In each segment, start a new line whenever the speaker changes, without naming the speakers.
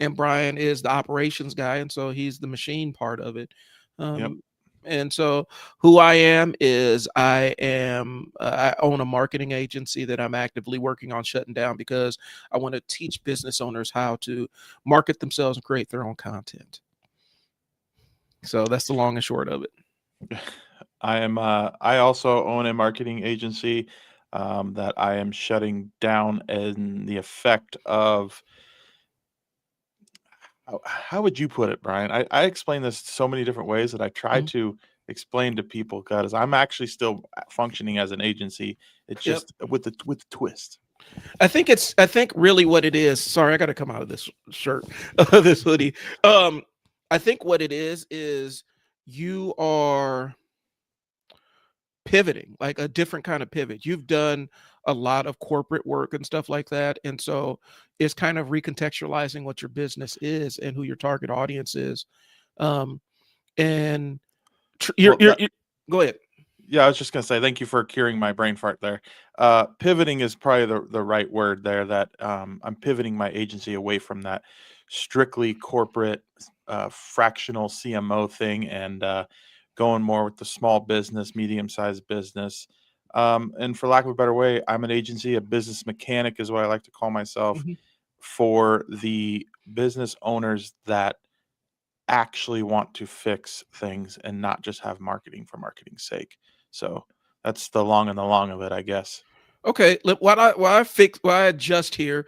and Brian is the operations guy, and so he's the machine part of it.
Yep.
Um, and so who I am is I own a marketing agency that I'm actively working on shutting down because I want to teach business owners how to market themselves and create their own content. So that's the long and short of it.
I also own a marketing agency that I am shutting down, and the effect of how would you put it, Brian? I explain this so many different ways that I try
Mhm.
to explain to people because I'm actually still functioning as an agency. It's
Yep.
just with the twist.
I think really what it is. Sorry, I got to come out of this shirt, this hoodie. Um, I think what it is you are pivoting, like a different kind of pivot. You've done a lot of corporate work and stuff like that, and so it's kind of recontextualizing what your business is and who your target audience is. Um, and
Well,
you're go ahead.
yeah, I was just gonna say thank you for curing my brain fart there. Pivoting is probably the right word there. That I'm pivoting my agency away from that strictly corporate fractional CMO thing and going more with the small business, medium sized business. And for lack of a better way, I'm an agency, a business mechanic is what I like to call myself
Mhm.
for the business owners that actually want to fix things and not just have marketing for marketing's sake. So that's the long and the long of it, I guess.
Okay, why I adjust here,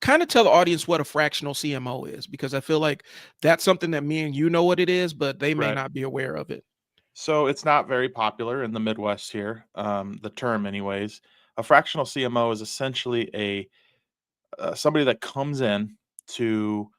kind of tell the audience what a fractional CMO is because I feel like that's something that me and you know what it is, but they may
Right.
not be aware of it.
So it's not very popular in the Midwest here, the term, anyways. A fractional CMO is essentially a somebody that comes in to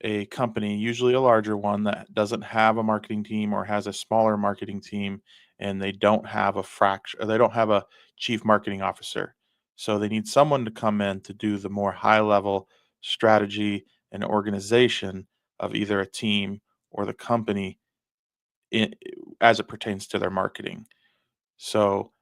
a company, usually a larger one that doesn't have a marketing team or has a smaller marketing team, and they don't have a fraction, they don't have a chief marketing officer. So they need someone to come in to do the more high level strategy and organization of either a team or the company in, as it pertains to their marketing. So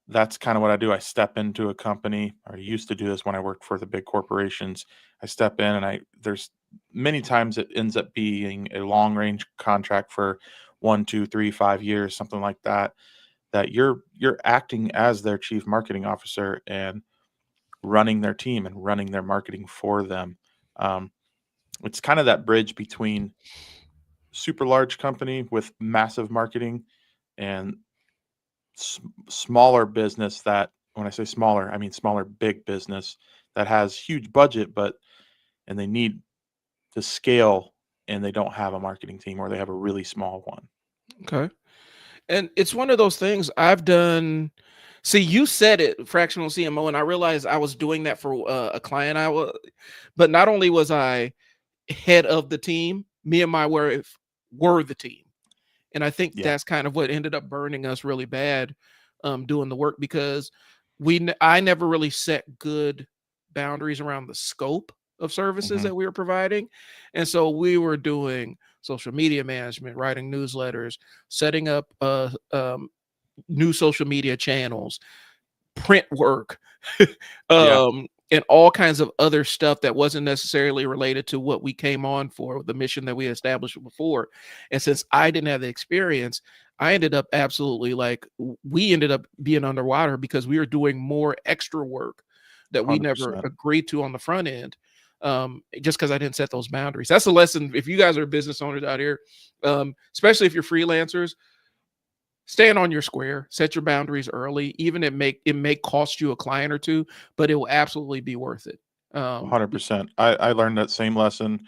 that's kind of what I do. I step into a company, or I used to do this when I worked for the big corporations. I step in and there's many times it ends up being a long range contract for 1, 2, 3, 5 years, something like that, that you're acting as their chief marketing officer and running their team and running their marketing for them. Um, it's kind of that bridge between super large company with massive marketing and smaller business that, when I say smaller, I mean smaller big business that has huge budget, but and they need to scale and they don't have a marketing team or they have a really small one.
Okay. And it's one of those things I've done. See, you said it, fractional CMO, and I realized I was doing that for a client I was, but not only was I head of the team, me and my wife were the team. And I think
Yeah.
that's kind of what ended up burning us really bad doing the work because I never really set good boundaries around the scope of services
Hmm.
that we were providing. And so we were doing social media management, writing newsletters, setting up new social media channels, print work,
Yeah.
and all kinds of other stuff that wasn't necessarily related to what we came on for, the mission that we established before. And since I didn't have the experience, I ended up absolutely like we ended up being underwater because we were doing more extra work that we never
100%.
agreed to on the front end. Just because I didn't set those boundaries. That's a lesson if you guys are business owners out here, especially if you're freelancers, stand on your square, set your boundaries early. Even it may cost you a client or two, but it will absolutely be worth it. Um,
100%. I learned that same lesson.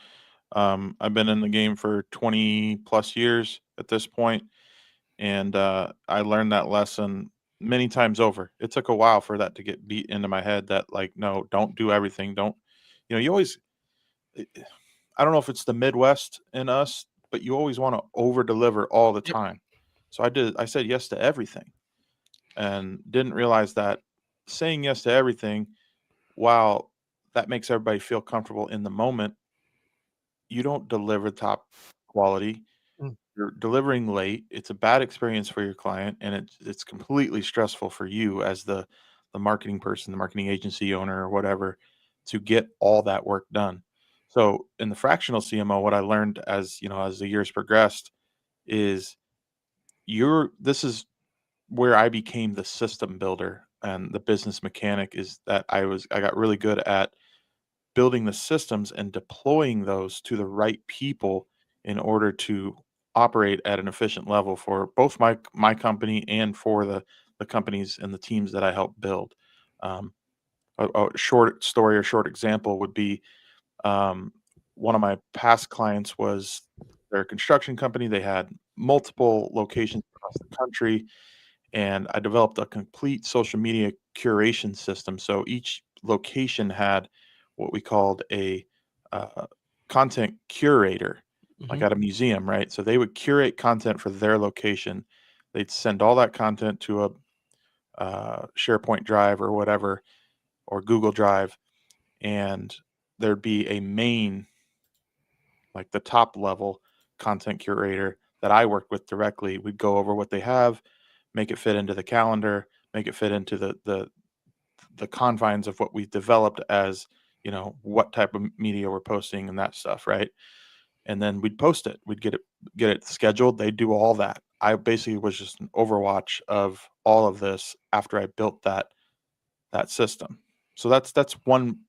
I've been in the game for 20 plus years at this point, and I learned that lesson many times over. It took a while for that to get beat into my head that, like, no, don't do everything. Don't, you always, eh, I don't know if it's the Midwest in us, but you always want to over deliver all the
yep.
time. So I said yes to everything and didn't realize that saying yes to everything, while that makes everybody feel comfortable in the moment, you don't deliver top quality.
Mm.
You're delivering late. It's a bad experience for your client, and it's completely stressful for you as the marketing person, the marketing agency owner, or whatever, to get all that work done. So in the fractional CMO, what I learned as as the years progressed is this is where I became the system builder and the business mechanic, is that I got really good at building the systems and deploying those to the right people in order to operate at an efficient level for both my company and for the companies and the teams that I help build. Um, a short story or short example would be, um, one of my past clients was, their construction company. They had multiple locations across the country, and I developed a complete social media curation system. So each location had what we called a uh, content curator, like
Hmm.
at a museum, right? So they would curate content for their location. They'd send all that content to a SharePoint drive or whatever, or Google Drive, and there'd be a main, like the top level content curator that I worked with directly. We'd go over what they have, make it fit into the calendar, make it fit into the confines of what we developed as, what type of media we're posting and that stuff, right? And then we'd post it. We'd get it scheduled. They'd do all that. I basically was just an overwatch of all of this after I built that system. So that's one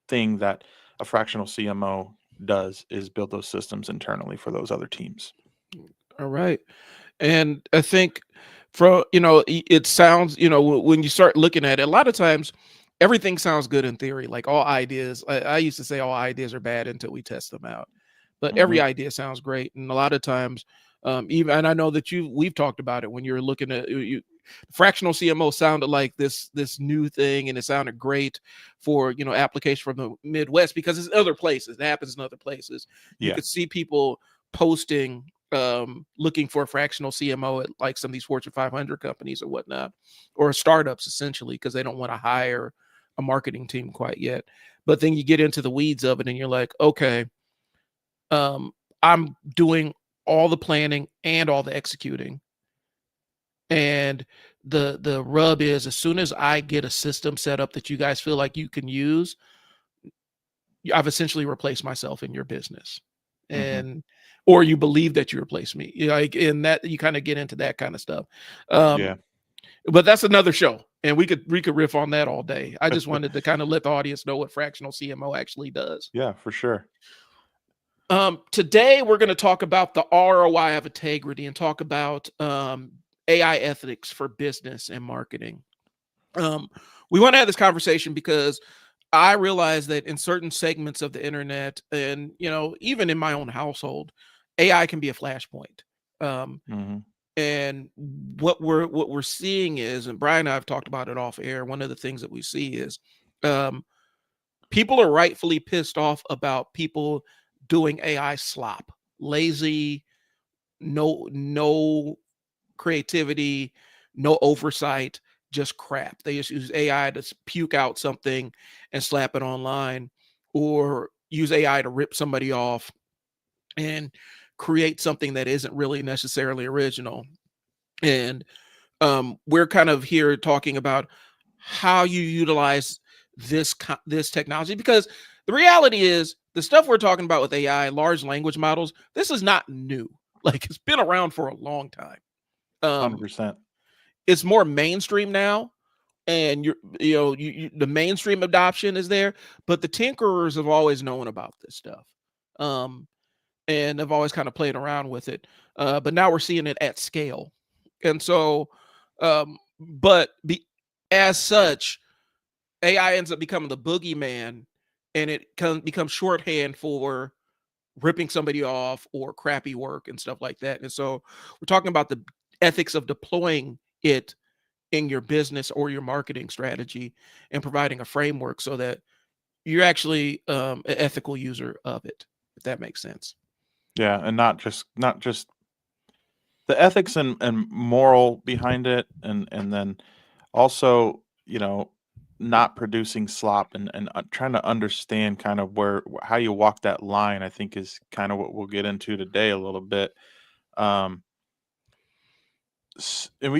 thing that a fractional CMO does, is build those systems internally for those other teams.
All right. And I think it sounds, when you start looking at it, a lot of times everything sounds good in theory. Like all ideas, I used to say all ideas are bad until we test them out. But every
Mhm.
idea sounds great. And a lot of times, even, and I know that we've talked about it when you're looking at fractional CMO sounded like this new thing, and it sounded great for application from the Midwest because it's other places. It happens in other places. You
Yeah.
could see people posting looking for a fractional CMO at like some of these Fortune 500 companies or whatnot, or startups essentially, because they don't want to hire a marketing team quite yet. But then you get into the weeds of it and you're like, okay, um, I'm doing all the planning and all the executing. And the rub is, as soon as I get a system set up that you guys feel like you can use, I've essentially replaced myself in your business.
Mhm.
And or you believe that you replace me. Like in that you kind of get into that kind of stuff. Um,
Yeah.
but that's another show. And we could riff on that all day. I just wanted to kind of let the audience know what fractional CMO actually does.
Yeah, for sure.
Today we're going to talk about the ROI of integrity and talk about AI ethics for business and marketing. Um, we want to have this conversation because I realize that in certain segments of the internet, and even in my own household, AI can be a flashpoint. Um,
Mhm.
and what we're seeing is, and Brian and I have talked about it off air. One of the things that we see is um, people are rightfully pissed off about people doing AI slop, lazy, no creativity, no oversight, just crap. They just use AI to puke out something and slap it online, or use AI to rip somebody off and create something that isn't really necessarily original. And we're kind of here talking about how you utilize this technology, because the reality is the stuff we're talking about with AI, large language models, this is not new. Like it's been around for a long time. Um,
100%.
it's more mainstream now, and the mainstream adoption is there, but the tinkerers have always known about this stuff. Um, and have always kind of played around with it. But now we're seeing it at scale. And so, but as such, AI ends up becoming the boogeyman, and it becomes shorthand for ripping somebody off or crappy work and stuff like that. And so we're talking about the ethics of deploying it in your business or your marketing strategy, and providing a framework so that you're actually an ethical user of it, if that makes sense.
Yeah, and not just the ethics and moral behind it, and then also, not producing slop, and trying to understand kind of how you walk that line, I think, is kind of what we'll get into today a little bit. Um, and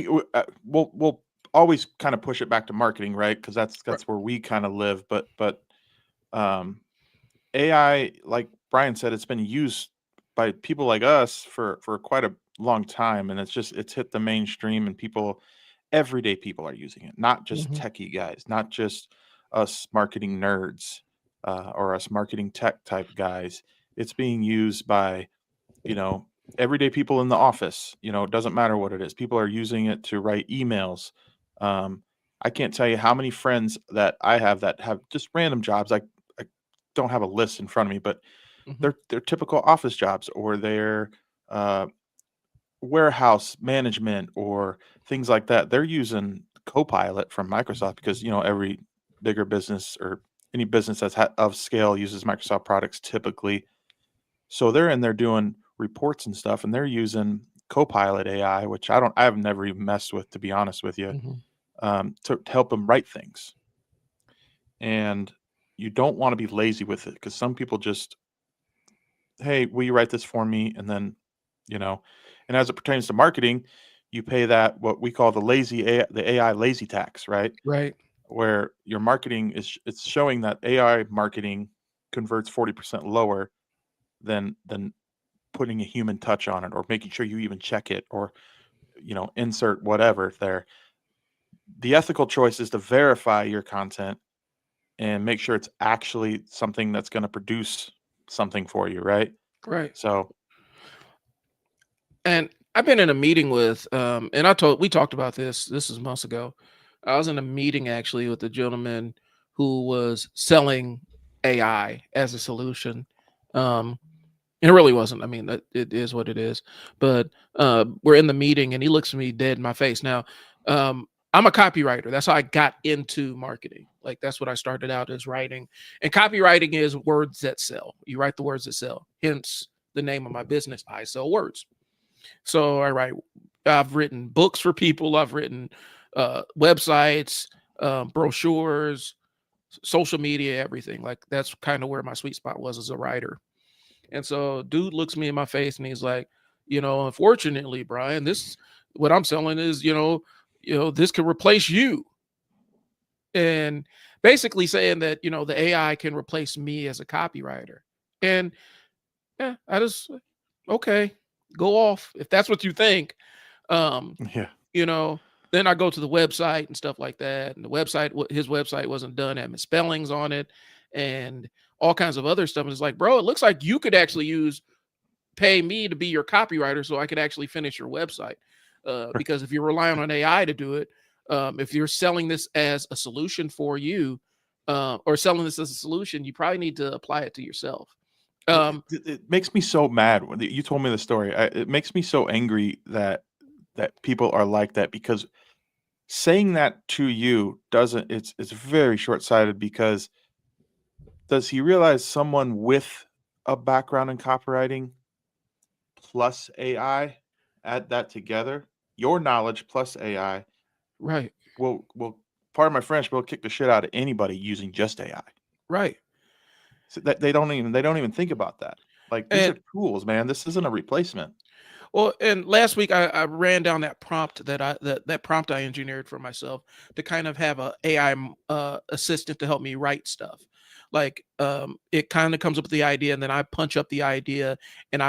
we'll always kind of push it back to marketing, right? Because that's
Right.
that's where we kind of live. But um, AI, like Brian said, it's been used by people like us for quite a long time, and it's hit the mainstream, and everyday people are using it, not just
Mhm.
techie guys, not just us marketing nerds, or us marketing tech type guys. It's being used by, you know, everyday people in the office. It doesn't matter what it is. People are using it to write emails. Um, I can't tell you how many friends that have just random jobs. I don't have a list in front of me, but
Mhm.
they're typical office jobs, or they're uh, warehouse management or things like that. They're using Copilot from Microsoft because every bigger business or any business of scale uses Microsoft products typically. So they're in there doing reports and stuff, and they're using Copilot AI, which I've never even messed with, to be honest with you,
Mhm.
to help them write things. And you don't want to be lazy with it because some people just, hey, will you write this for me? And then, you know, and as it pertains to marketing, you pay that what we call the AI lazy tax, right?
Right.
Where your marketing it's showing that AI marketing converts 40% lower than putting a human touch on it, or making sure you even check it, or insert whatever there. The ethical choice is to verify your content and make sure it's actually something that's going to produce something for you, right?
Right.
So
And I've been in a meeting with, and we talked about this. This is months ago. I was in a meeting actually with a gentleman who was selling AI as a solution. Um, and it really wasn't. I mean, it is what it is. But we're in the meeting, and he looks at me dead in my face. Now, I'm a copywriter. That's how I got into marketing. Like that's what I started out as writing. And copywriting is words that sell. You write the words that sell. Hence the name of my business. I sell words. So I write. I've written books for people. I've written websites, brochures, social media, everything. Like that's kind of where my sweet spot was as a writer. And so dude looks me in my face and he's like, unfortunately, Brian, this what I'm selling is, this could replace you. And basically saying that, the AI can replace me as a copywriter. And yeah, I just okay, go off if that's what you think. Um,
yeah,
you know, then I go to the website and stuff like that. And the website, his website wasn't done, had misspellings on it and all kinds of other stuff. And it's like, bro, it looks like you could actually pay me to be your copywriter so I could actually finish your website. Because if you're relying on AI to do it, if you're selling this as a solution for you, or selling this as a solution, you probably need to apply it to yourself.
Well,
Um,
it makes me so mad when you told me the story. It makes me so angry that people are like that, because saying that to you doesn't it's very short-sighted, because does he realize someone with a background in copywriting plus AI, add that together, your knowledge plus AI
right,
will pardon my French, but will kick the shit out of anybody using just AI.
right.
So that they don't even think about that. Like, these
And
are tools, man. This isn't a replacement.
well, and last week I ran down that prompt that prompt I engineered for myself to kind of have a AI assistant to help me write stuff. Like it kind of comes up with the idea, and then I punch up the idea, and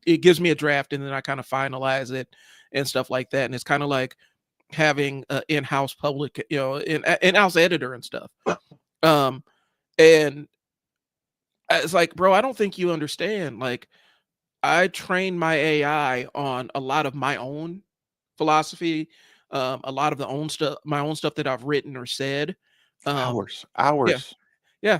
it gives me a draft, and then I kind of finalize it and stuff like that. And it's kind of like having an in-house public, in-house editor and stuff. Um, and it's like, bro, I don't think you understand. Like I trained my AI on a lot of my own philosophy, a lot of my own stuff that I've written or said. Um,
Hours,
yeah,
hours.
yeah,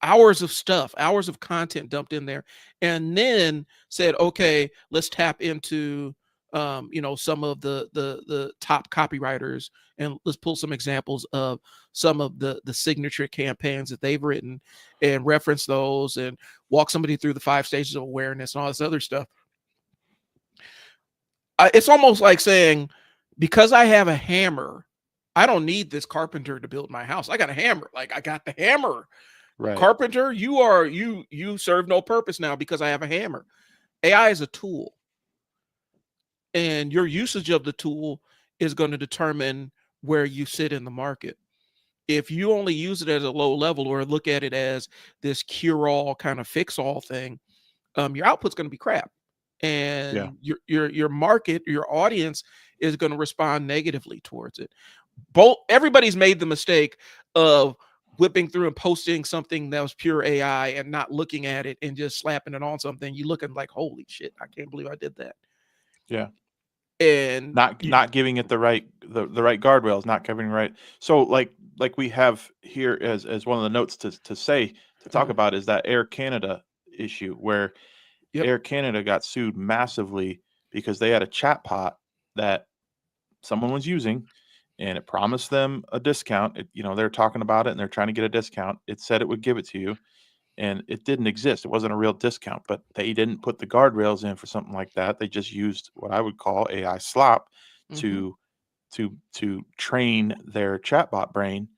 hours of stuff, hours of content dumped in there, and then said, okay, let's tap into, some of the top copywriters, and let's pull some examples of some of the signature campaigns that they've written, and reference those, and walk somebody through the 5 stages of awareness and all this other stuff. It's almost like saying, because I have a hammer, I don't need this carpenter to build my house. I got a hammer. Like I got the hammer.
Right.
Carpenter, you serve no purpose now because I have a hammer. AI is a tool, and your usage of the tool is going to determine where you sit in the market. if you only use it at a low level or look at it as this cure-all kind of fix-all thing, your output's going to be crap,
Yeah.
and your market, your audience is going to respond negatively towards it. Both everybody's made the mistake of whipping through and posting something that was pure AI and not looking at it and just slapping it on something. You looking like, holy shit, I can't believe I did that.
Yeah.
And
Not giving it the right guardrails, not covering right. So like we have here as one of the notes to talk
uh,
about is that Air Canada issue where
yep,
Air Canada got sued massively because they had a chatbot that someone was using and it promised them a discount. They're talking about it and they're trying to get a discount. It said it would give it to you and it didn't exist. It wasn't a real discount, but they didn't put the guardrails in for something like that. They just used what I would call AI slop
hmm
to to train their chatbot brain,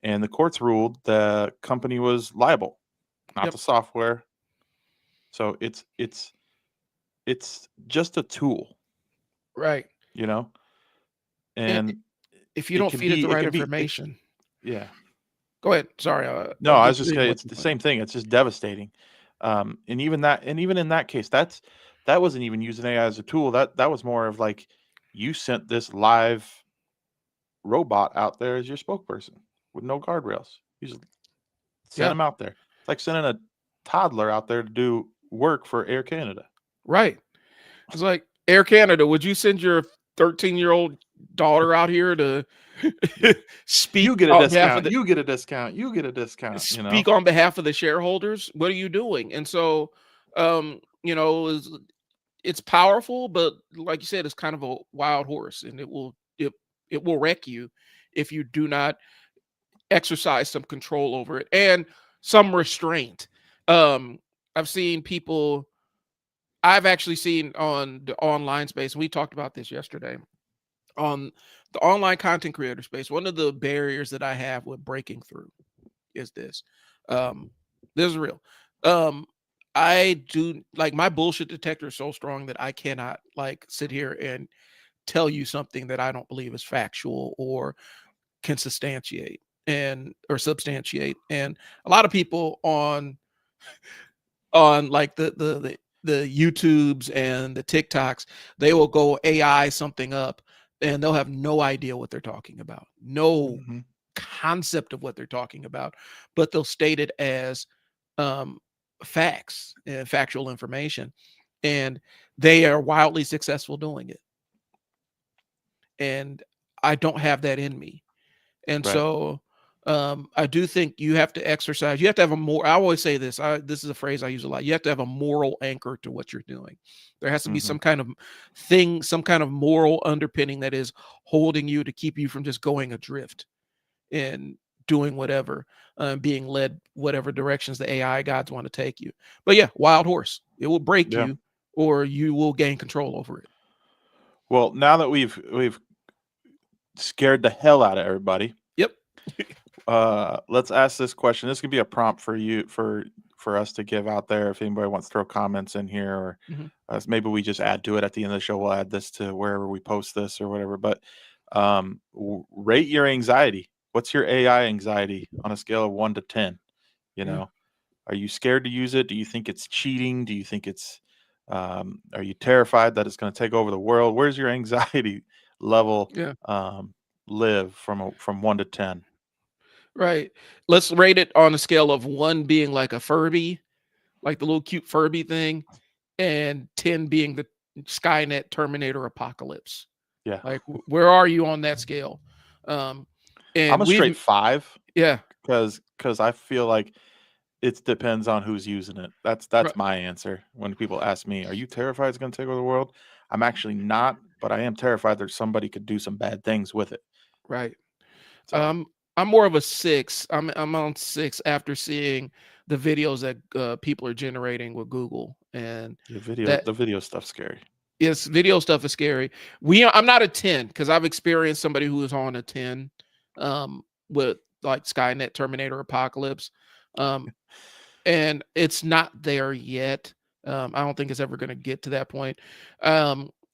and the courts ruled the company was liable, not
yep,
the software. So it's just a tool,
right.
you know,
And
and
if you
it
don't
can
feed it
be
the
it
right
can be it,
information,
yeah.
go ahead. Sorry,
No,
I'll
I
get
was
to
just
the
gonna
what
it's
you
the
point.
same thing. It's just devastating. And even in that case, that wasn't even using AI as a tool. That was more of like you sent this live robot out there as your spokesperson with no guardrails. You just sent
Yeah,
him out there. It's like sending a toddler out there to do work for Air Canada.
right. It's like, Air Canada, would you send your 13-year-old daughter out here to
Yeah.
speak
You get a
on behalf of
discount.
the
You get a discount. You get a discount, you know?
speak on behalf of the shareholders? What are you doing? And so, it's powerful, but like you said, it's kind of a wild horse, and it will wreck you if you do not exercise some control over it and some restraint. Um, I've seen people. I've actually seen on the online space. We talked about this yesterday on the online content creator space. One of the barriers that I have with breaking through is this. Um, this is real. Um, I do like my bullshit detector is so strong that I cannot like sit here and tell you something that I don't believe is factual or can substantiate and or substantiate. And a lot of people on like the YouTubes and the TikToks, they will go AI something up and they'll have no idea what they're talking about. No
Mhm.
concept of what they're talking about, but they'll state it as um, facts and factual information. And they are wildly successful doing it. And I don't have that in me. And
Right.
so I do think you have to exercise. You have to have a more. I always say this. This is a phrase I use a lot. You have to have a moral anchor to what you're doing. There has to be
Mhm.
some kind of thing, some kind of moral underpinning that is holding you to keep you from just going adrift and doing whatever, being led whatever directions the AI gods want to take you. But yeah, wild horse. It will break
Yeah.
you, or you will gain control over it.
Well, now that we've scared the hell out of everybody,
Yep.
let's ask this question. This could be a prompt for you for us to give out there if anybody wants to throw comments in here or
Mhm.
maybe we just add to it at the end of the show. We'll add this to wherever we post this or whatever. But rate your anxiety. What's your AI anxiety on a scale of 1 to 10? You
Yeah.
know, are you scared to use it? Do you think it's cheating? Do you think it's are you terrified that it's going to take over the world? Where's your anxiety level
Yeah.
live from 1 to 10?
Right. Let's rate it on a scale of 1 being like a Furby, like the little cute Furby thing, and 10 being the Skynet Terminator apocalypse.
Yeah.
Like, where are you on that scale? Um,
I'm
and
a straight
we've
5
yeah,
because I feel like it depends on who's using it.
right,
That's my answer when people ask me, "Are you terrified it's gonna take over the world?" I'm actually not, but I am terrified that somebody could do some bad things with it.
right.
So,
I'm more of a 6. I'm on 6 after seeing the videos that, people are generating with Google, and that
the video stuff's scary.
yes, video stuff is scary. I'm not a 10 because I've experienced somebody who was on a 10 with like Skynet Terminator Apocalypse. Um, and it's not there yet. I don't think it's ever going to get to that point.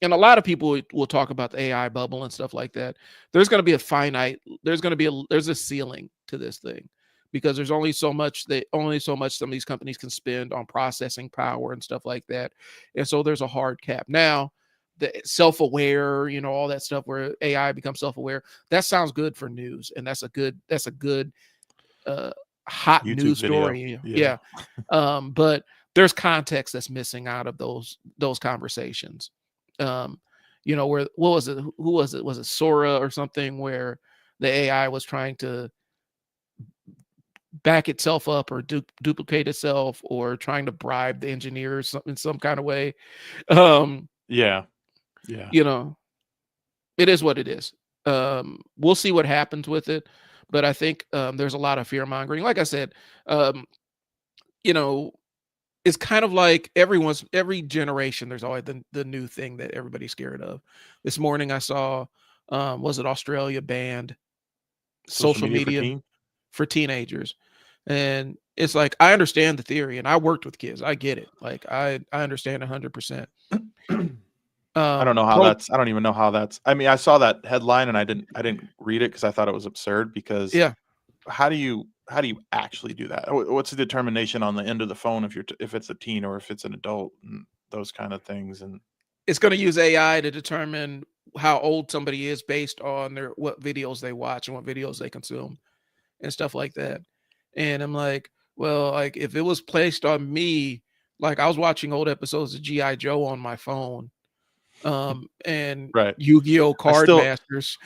and a lot of people will talk about the AI bubble and stuff like that. There's going to be a finite. There's a ceiling to this thing, because there's only so much some of these companies can spend on processing power and stuff like that, and so there's a hard cap. Now, the self-aware, all that stuff where AI becomes self-aware, that sounds good for news, and that's a good uh, hot
YouTube
news
video.
story.
Yeah.
Yeah, but there's context that's missing out of those conversations. Um, where what was it? Who was it? Was it Sora or something where the AI was trying to back itself up or duplicate itself or trying to bribe the engineers in some kind of way? Um,
Yeah. Yeah.
you know, it is what it is. We'll see what happens with it, but I think there's a lot of fear mongering. Like I said, um, you know, it's kind of like every generation. There's always the new thing that everybody's scared of. This morning I saw, was it Australia banned
Social
social
media for
media
teen.
for teenagers, and it's like I understand the theory, and I worked with kids. I get it. Like I understand 100%.
I don't know how
Pro
that's I don't even know how that's I mean, I saw that headline and I didn't read it because I thought it was absurd because
Yeah,
how do you actually do that? What's the determination on the end of the phone if it's a teen or if it's an adult and those kind of things and
it's going to use AI to determine how old somebody is based on their what videos they watch and what videos they consume and stuff like that. And I'm like, well, like if it was placed on me, like I was watching old episodes of GI Joe on my phone, and
right.
Yu-Gi-Oh
I
Card
still
Masters.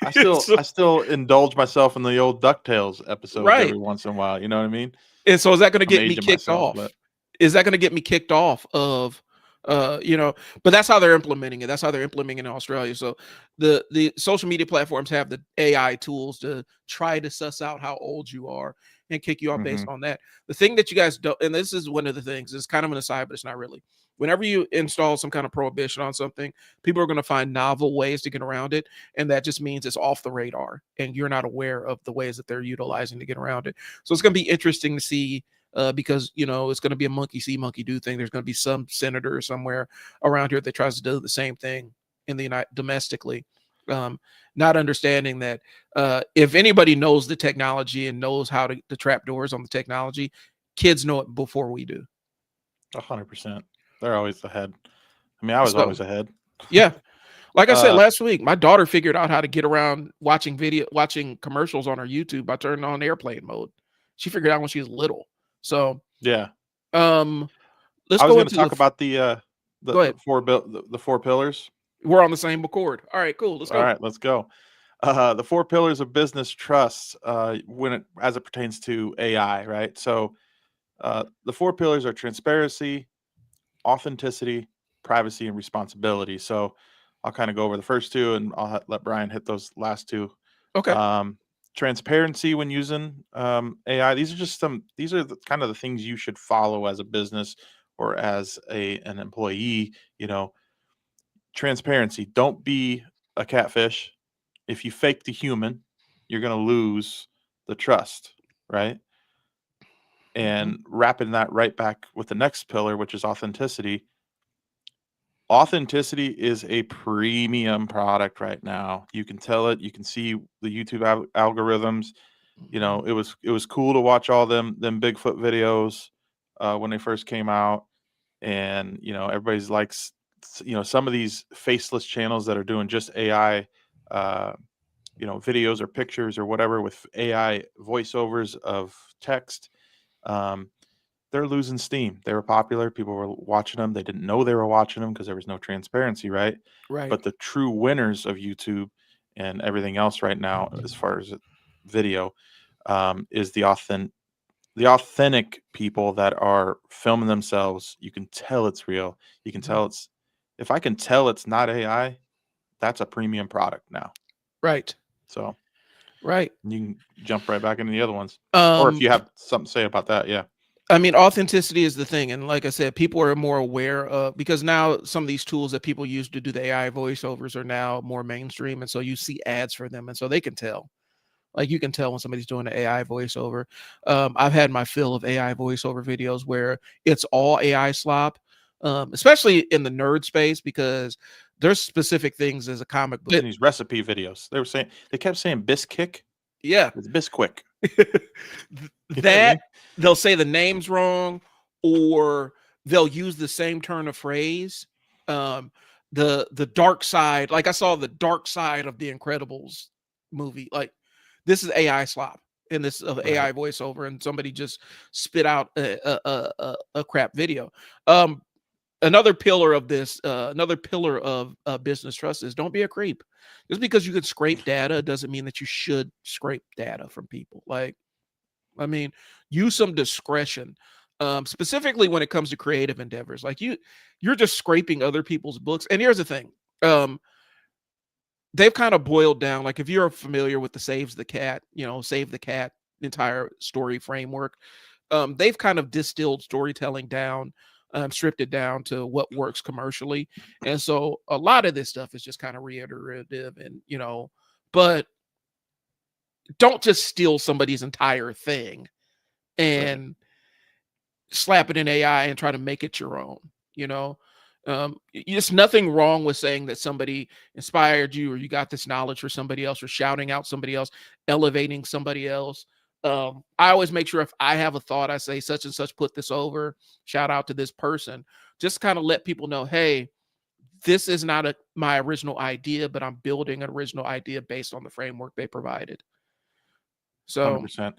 I still
So,
I still indulge myself in the old DuckTales episodes
right.
every once in a while, you know what I mean?
And so is that going to
I'm
get me
aging
kicked
myself, but
off? Is that going to get me kicked off of but that's how they're implementing it. That's how they're implementing it in Australia. So the social media platforms have the AI tools to try to suss out how old you are and kick you off based
mhm,
on that. The thing that you guys don't, and this is one of the things, it's kind of an aside, but it's not really. Whenever you install some kind of prohibition on something, people are going to find novel ways to get around it. And that just means it's off the radar and you're not aware of the ways that they're utilizing to get around it. So it's going to be interesting to see, because it's going to be a monkey see, monkey do thing. There's going to be some senator somewhere around here that tries to do the same thing in the United domestically, um, not understanding that if anybody knows the technology and knows how to trap doors on the technology, kids know it before we do.
100%. They're always ahead. I mean, I was
So
always ahead.
yeah, like I said
Uh,
last week, my daughter figured out how to get around watching commercials on her YouTube by turning on airplane mode. She figured out when she was little. So
yeah.
um, let's
I was
go
gonna
into
talk about
go
the
ahead.
4 pillars.
We're on the same accord. All right, cool. Let's
All
go.
right, let's go. The 4 pillars of business trust, when it as it pertains to AI, right? So, the 4 pillars are transparency, authenticity, privacy, and responsibility. So, I'll kinda go over the first 2, and I'll let Brian hit those last 2.
Okay.
Um, Transparency when using, AI. These are the kind of the things you should follow as a business or as an employee, you know. Transparency, don't be a catfish. If you fake the human, you're gonna lose the trust, right?
Mhm.
And wrapping that right back with the next pillar, which is authenticity. Authenticity is a premium product right now. You can tell it. You can see the YouTube algorithms. You know,
Mhm.
it was cool to watch all them Bigfoot videos when they first came out, and everybody's likes some of these faceless channels that are doing just AI, uh, videos or pictures or whatever with AI voiceovers of text. Um, they're losing steam. They were popular. People were watching them. They didn't know they were watching them because there was no transparency, right?
Right.
But the true winners of YouTube and everything else right now, as far as video, is the authentic people that are filming themselves. You can tell it's real. You can
Mhm.
tell it's if I can tell it's not AI, that's a premium product now.
Right.
So
Right.
you can jump right back into the other ones. Or if
Um,
you have something to say about that, yeah.
I mean, authenticity is the thing, and like I said, people are more aware of because now some of these tools that people use to do the AI voiceovers are now more mainstream, and so you see ads for them, and so they can tell. Like you can tell when somebody's doing an AI voiceover. I've had my fill of AI voiceover videos where it's all AI slop. especially in the nerd space, because there's specific things as a comic book.
In these recipe videos, they kept saying Bisquick.
Yeah.
It's Bisquick. You know what I
That
mean?
they'll say the names wrong, or they'll use the same turn of phrase. Um, the dark side, like I saw the dark side of the Incredibles movie. Like, this is AI slop in this
Right.
AI voiceover, and somebody just spit out a crap video. Um, Another pillar of this, another pillar of business trust is don't be a creep. Just because you can scrape data doesn't mean that you should scrape data from people. Like, I mean, use some discretion, specifically when it comes to creative endeavors. Like, you're just scraping other people's books. And here's the thing, they've kind of boiled down. Like, if you're familiar with the Saves the Cat, Save the Cat entire story framework, they've kind of distilled storytelling down, stripped it down to what works commercially. And so a lot of this stuff is just kind of reiterative, and but don't just steal somebody's entire thing
Right.
and slap it in AI and try to make it your own. You know, it's nothing wrong with saying that somebody inspired you, or you got this knowledge for somebody else, or shouting out somebody else, elevating somebody else. I always make sure if I have a thought, I say such and such put this over, shout out to this person. Just kind of let people know, hey, this is not my original idea, but I'm building an original idea based on the framework they provided. So,
100%.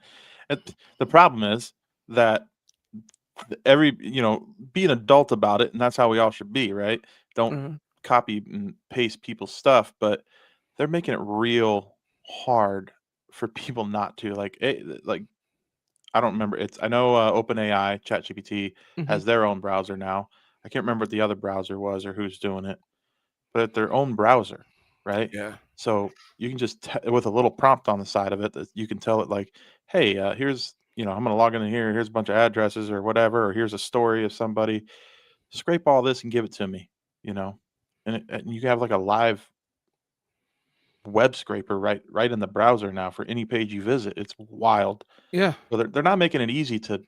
The problem is that be an adult about it, and that's how we all should be, right? Don't
mhm,
copy and paste people's stuff, but they're making it real hard for people not to. Like I don't remember. I know OpenAI, ChatGPT
mhm,
has their own browser now. I can't remember what the other browser was or who's doing it, but at their own browser, right?
yeah,
So you can just with a little prompt on the side of it that you can tell it like, hey, here's I'm going to log in here. Here's a bunch of addresses or whatever, or here's a story of somebody. Scrape all this and give it to me, you know, and you can have like a live web scraper right in the browser now for any page you visit. It's wild.
yeah,
So they're not making it easy to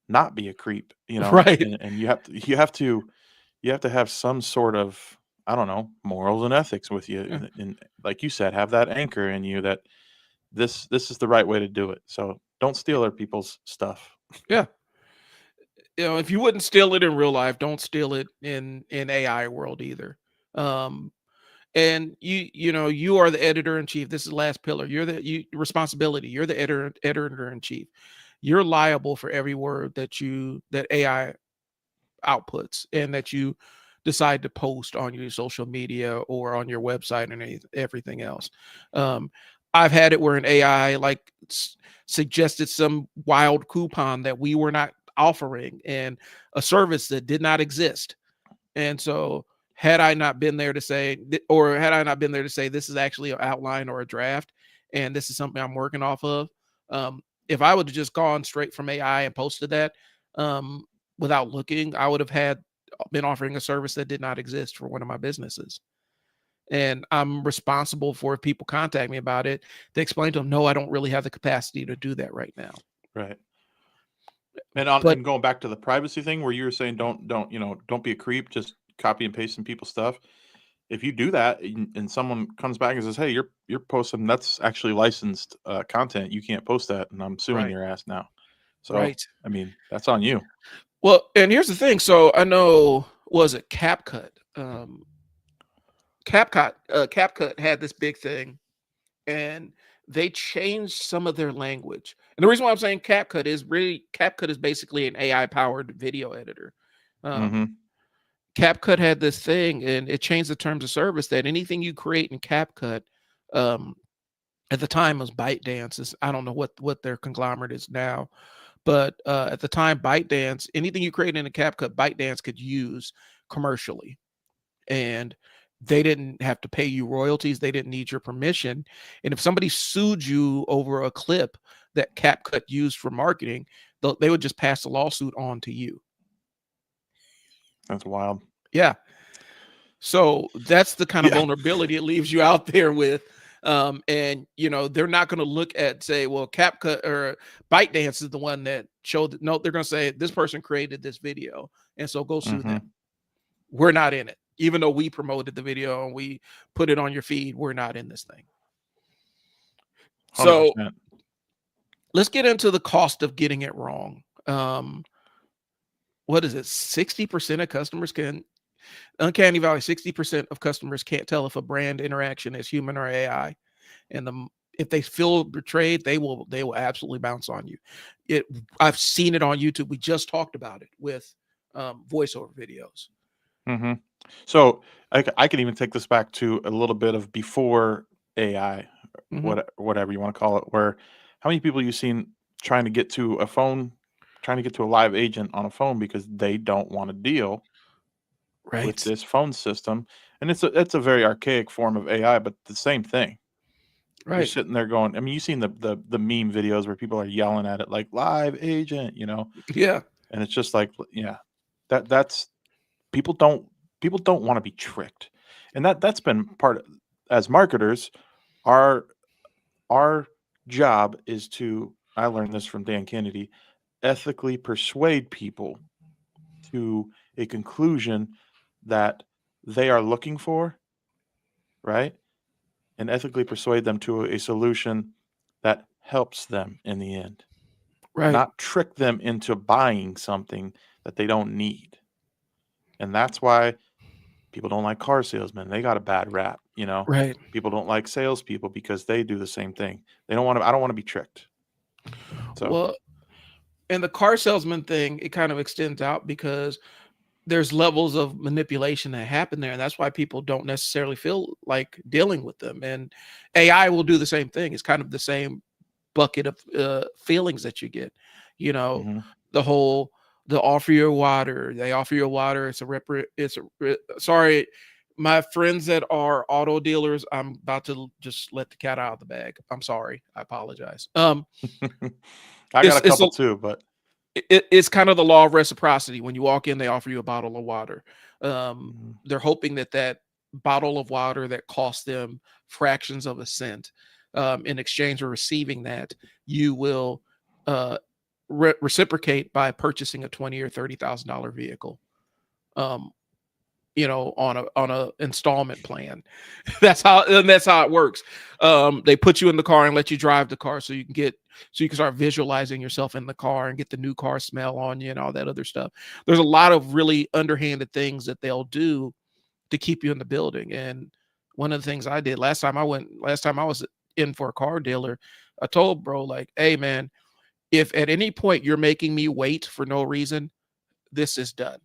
not be a creep,
right,
and you have to have some sort of, I don't know, morals and ethics with you,
yeah,
and like you said, have that anchor in you that this is the right way to do it. So don't steal other people's stuff.
yeah. If you wouldn't steal it in real life, don't steal it in AI world either. Um, and you are the editor in chief. This is the last pillar. You're the responsibility. You're the editor in chief. You're liable for every word that AI outputs, and that you decide to post on your social media or on your website and everything else. Um, I've had it where an AI like suggested some wild coupon that we were not offering, and a service that did not exist. And so, had I not been there to say, or had I not been there to say, this is actually an outline or a draft, and this is something I'm working off of, if I would have just gone straight from AI and posted that, um, without looking, I would have been offering a service that did not exist for one of my businesses. And I'm responsible for, if people contact me about it, to explain to them, no, I don't really have the capacity to do that right now.
Right. And
But
going back to the privacy thing where you were saying don't be a creep, just copy and paste some people's stuff. If you do that and someone comes back and says, "Hey, you're posting that's actually licensed content. You can't post that, and I'm suing
right,
your ass now." So,
right.
I mean, that's on you.
Well, and here's the thing. So I know, was it CapCut? CapCut had this big thing, and they changed some of their language. And the reason why I'm saying CapCut is basically an AI powered video editor. Um,
Mhm.
CapCut had this thing, and it changed the terms of service that anything you create in CapCut, um, at the time was ByteDance. I don't know what their conglomerate is now, but at the time, ByteDance, anything you create in a CapCut, ByteDance could use commercially, and they didn't have to pay you royalties. They didn't need your permission. And if somebody sued you over a clip that CapCut used for marketing, they would just pass the lawsuit on to you.
That's wild.
Yeah. So that's the kind of
Yeah.
vulnerability it leaves you out there with. And they're not going to look at, say, well, CapCut or ByteDance is the one that showed no, they're going to say this person created this video, and so go sue them.
Mhm.
We're not in it, even though we promoted the video and we put it on your feed. We're not in this thing. So
100%.
let's get into the cost of getting it wrong. What is it? 60% of customers can Uncanny Valley. 60% of customers can't tell if a brand interaction is human or AI, and if they feel betrayed, they will absolutely bounce on you. I've seen it on YouTube. We just talked about it with voiceover videos.
Mhm. So I can even take this back to a little bit of before AI,
Hmm.
whatever you want to call it. Where how many people you seen trying to get to a phone, trying to get to a live agent on a phone because they don't want to deal with
Right.
this phone system, and it's a very archaic form of AI, but the same thing. You're
Right.
sitting there going, I mean, you've seen the meme videos where people are yelling at it like live agent,
Yeah.
and it's just like, yeah, that's people don't want to be tricked, and that's been part of, as marketers, our our job is to, I learned this from Dan Kennedy, ethically persuade people to a conclusion that they are looking for, right? And ethically persuade them to a solution that helps them in the end,
Right.
not trick them into buying something that they don't need. And that's why people don't like car salesmen. They got a bad rap.
Right.
People don't like salespeople because they do the same thing. They don't want to. I don't want to be tricked. So,
Well, and the car salesman thing, it kind of extends out because there's levels of manipulation that happen there, and that's why people don't necessarily feel like dealing with them. And AI will do the same thing. It's kind of the same bucket of feelings that you get. You know,
mhm.
the whole the offer your water. They offer you water. Sorry, my friends that are auto dealers. I'm about to just let the cat out of the bag. I'm sorry. I apologize.
I got
It's
a
it's a
couple too, but
it's kind of the law of reciprocity. When you walk in, they offer you a bottle of water.
mhm,
They're hoping that bottle of water that costs them fractions of a cent, in exchange for receiving that, you will uh, reciprocate by purchasing a $20,000 or $30,000 vehicle. Um, on a installment plan. That's how it works. They put you in the car and let you drive the car so you can start visualizing yourself in the car and get the new car smell on you and all that other stuff. There's a lot of really underhanded things that they'll do to keep you in the building. And one of the things I did last time I was in for a car dealer, I told bro, like, hey man, if at any point you're making me wait for no reason, this is done.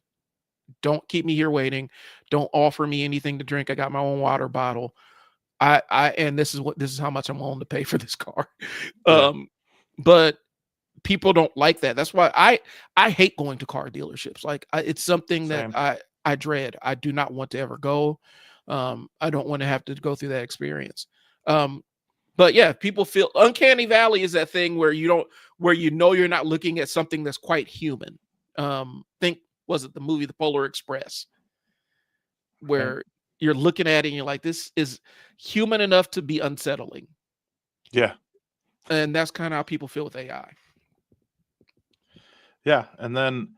Don't keep me here waiting. Don't offer me anything to drink. I got my own water bottle. And this is how much I'm willing to pay for this car.
yeah,
Um, but people don't like that. That's why I hate going to car dealerships. Like it's something that
same.
I dread. I do not want to ever go. I don't want to have to go through that experience. Um, but yeah, people feel uncanny valley is that thing where you're not looking at something that's quite human. Think was it the movie The Polar Express,
Right.
where you're looking at it and you're like, this is human enough to be unsettling.
Yeah,
And that's kind of how people feel with AI.
yeah. And then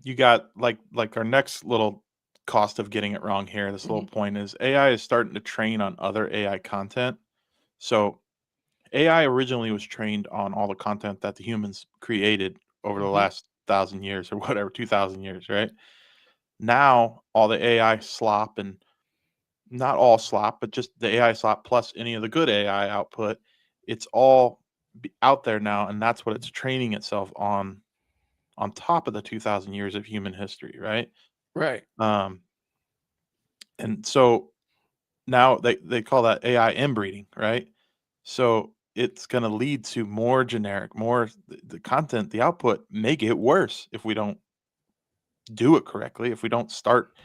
you got like our next little cost of getting it wrong here. This little
Hmm.
point is AI is starting to train on other AI content. So AI originally was trained on all the content that the humans created over the
Hmm.
last 1,000 years or whatever, 2,000 years, right? Now, all the AI slop, and not all slop, but just the AI slop plus any of the good AI output, it's all out there now. And that's what it's training itself on top of the 2,000 years of human history, right?
Right.
Um, and so now they call that AI inbreeding, right? So it's going to lead to more generic, more the content, the output may get worse if we don't do it correctly, if we don't start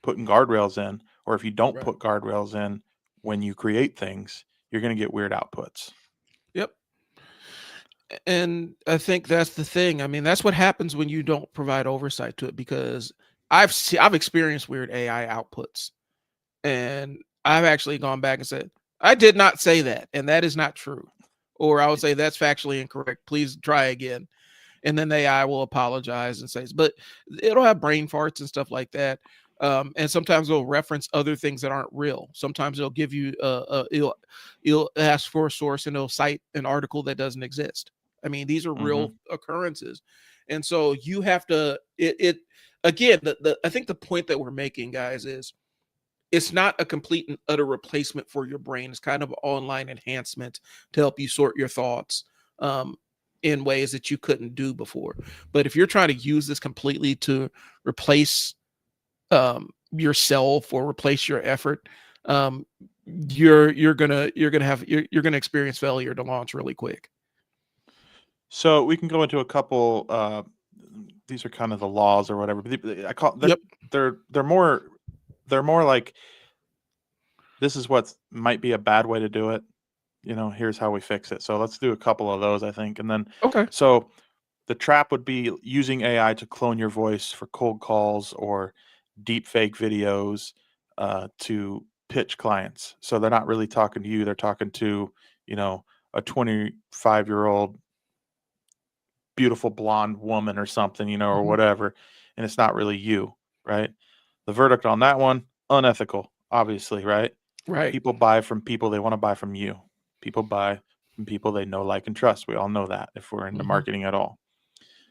putting guardrails in, or if you don't
Right.
put guardrails in when you create things, you're going to get weird outputs.
Yep. And I think that's the thing. I mean, that's what happens when you don't provide oversight to it, because I've experienced weird AI outputs, and I've actually gone back and said, I did not say that, and that is not true. Or I would say that's factually incorrect. Please try again. And then the AI will apologize and say, but it'll have brain farts and stuff like that. And sometimes it'll reference other things that aren't real. Sometimes it'll give you it'll ask for a source and it'll cite an article that doesn't exist. I mean, these are real
Hmm.
occurrences, and so you have to it again. The I think the point that we're making, guys, is it's not a complete and utter replacement for your brain. It's kind of online enhancement to help you sort your thoughts um, in ways that you couldn't do before. But if you're trying to use this completely to replace yourself or replace your effort, um, you're gonna experience failure to launch really quick.
So we can go into a couple. These are kind of the laws or whatever. But I call they're
Yep.
they're more they're more like this is what might be a bad way to do it. Here's how we fix it. So let's do a couple of those, I think, and then
Okay.
so the trap would be using AI to clone your voice for cold calls or deep fake videos to pitch clients. So they're not really talking to you; they're talking to you know a 25-year-old beautiful blonde woman or something, or
Mhm.
whatever, and it's not really you, right? The verdict on that one, unethical, obviously, right?
Right.
People buy from people they want to buy from you. People buy from people they know, like, and trust. We all know that if we're into
Hmm.
marketing at all.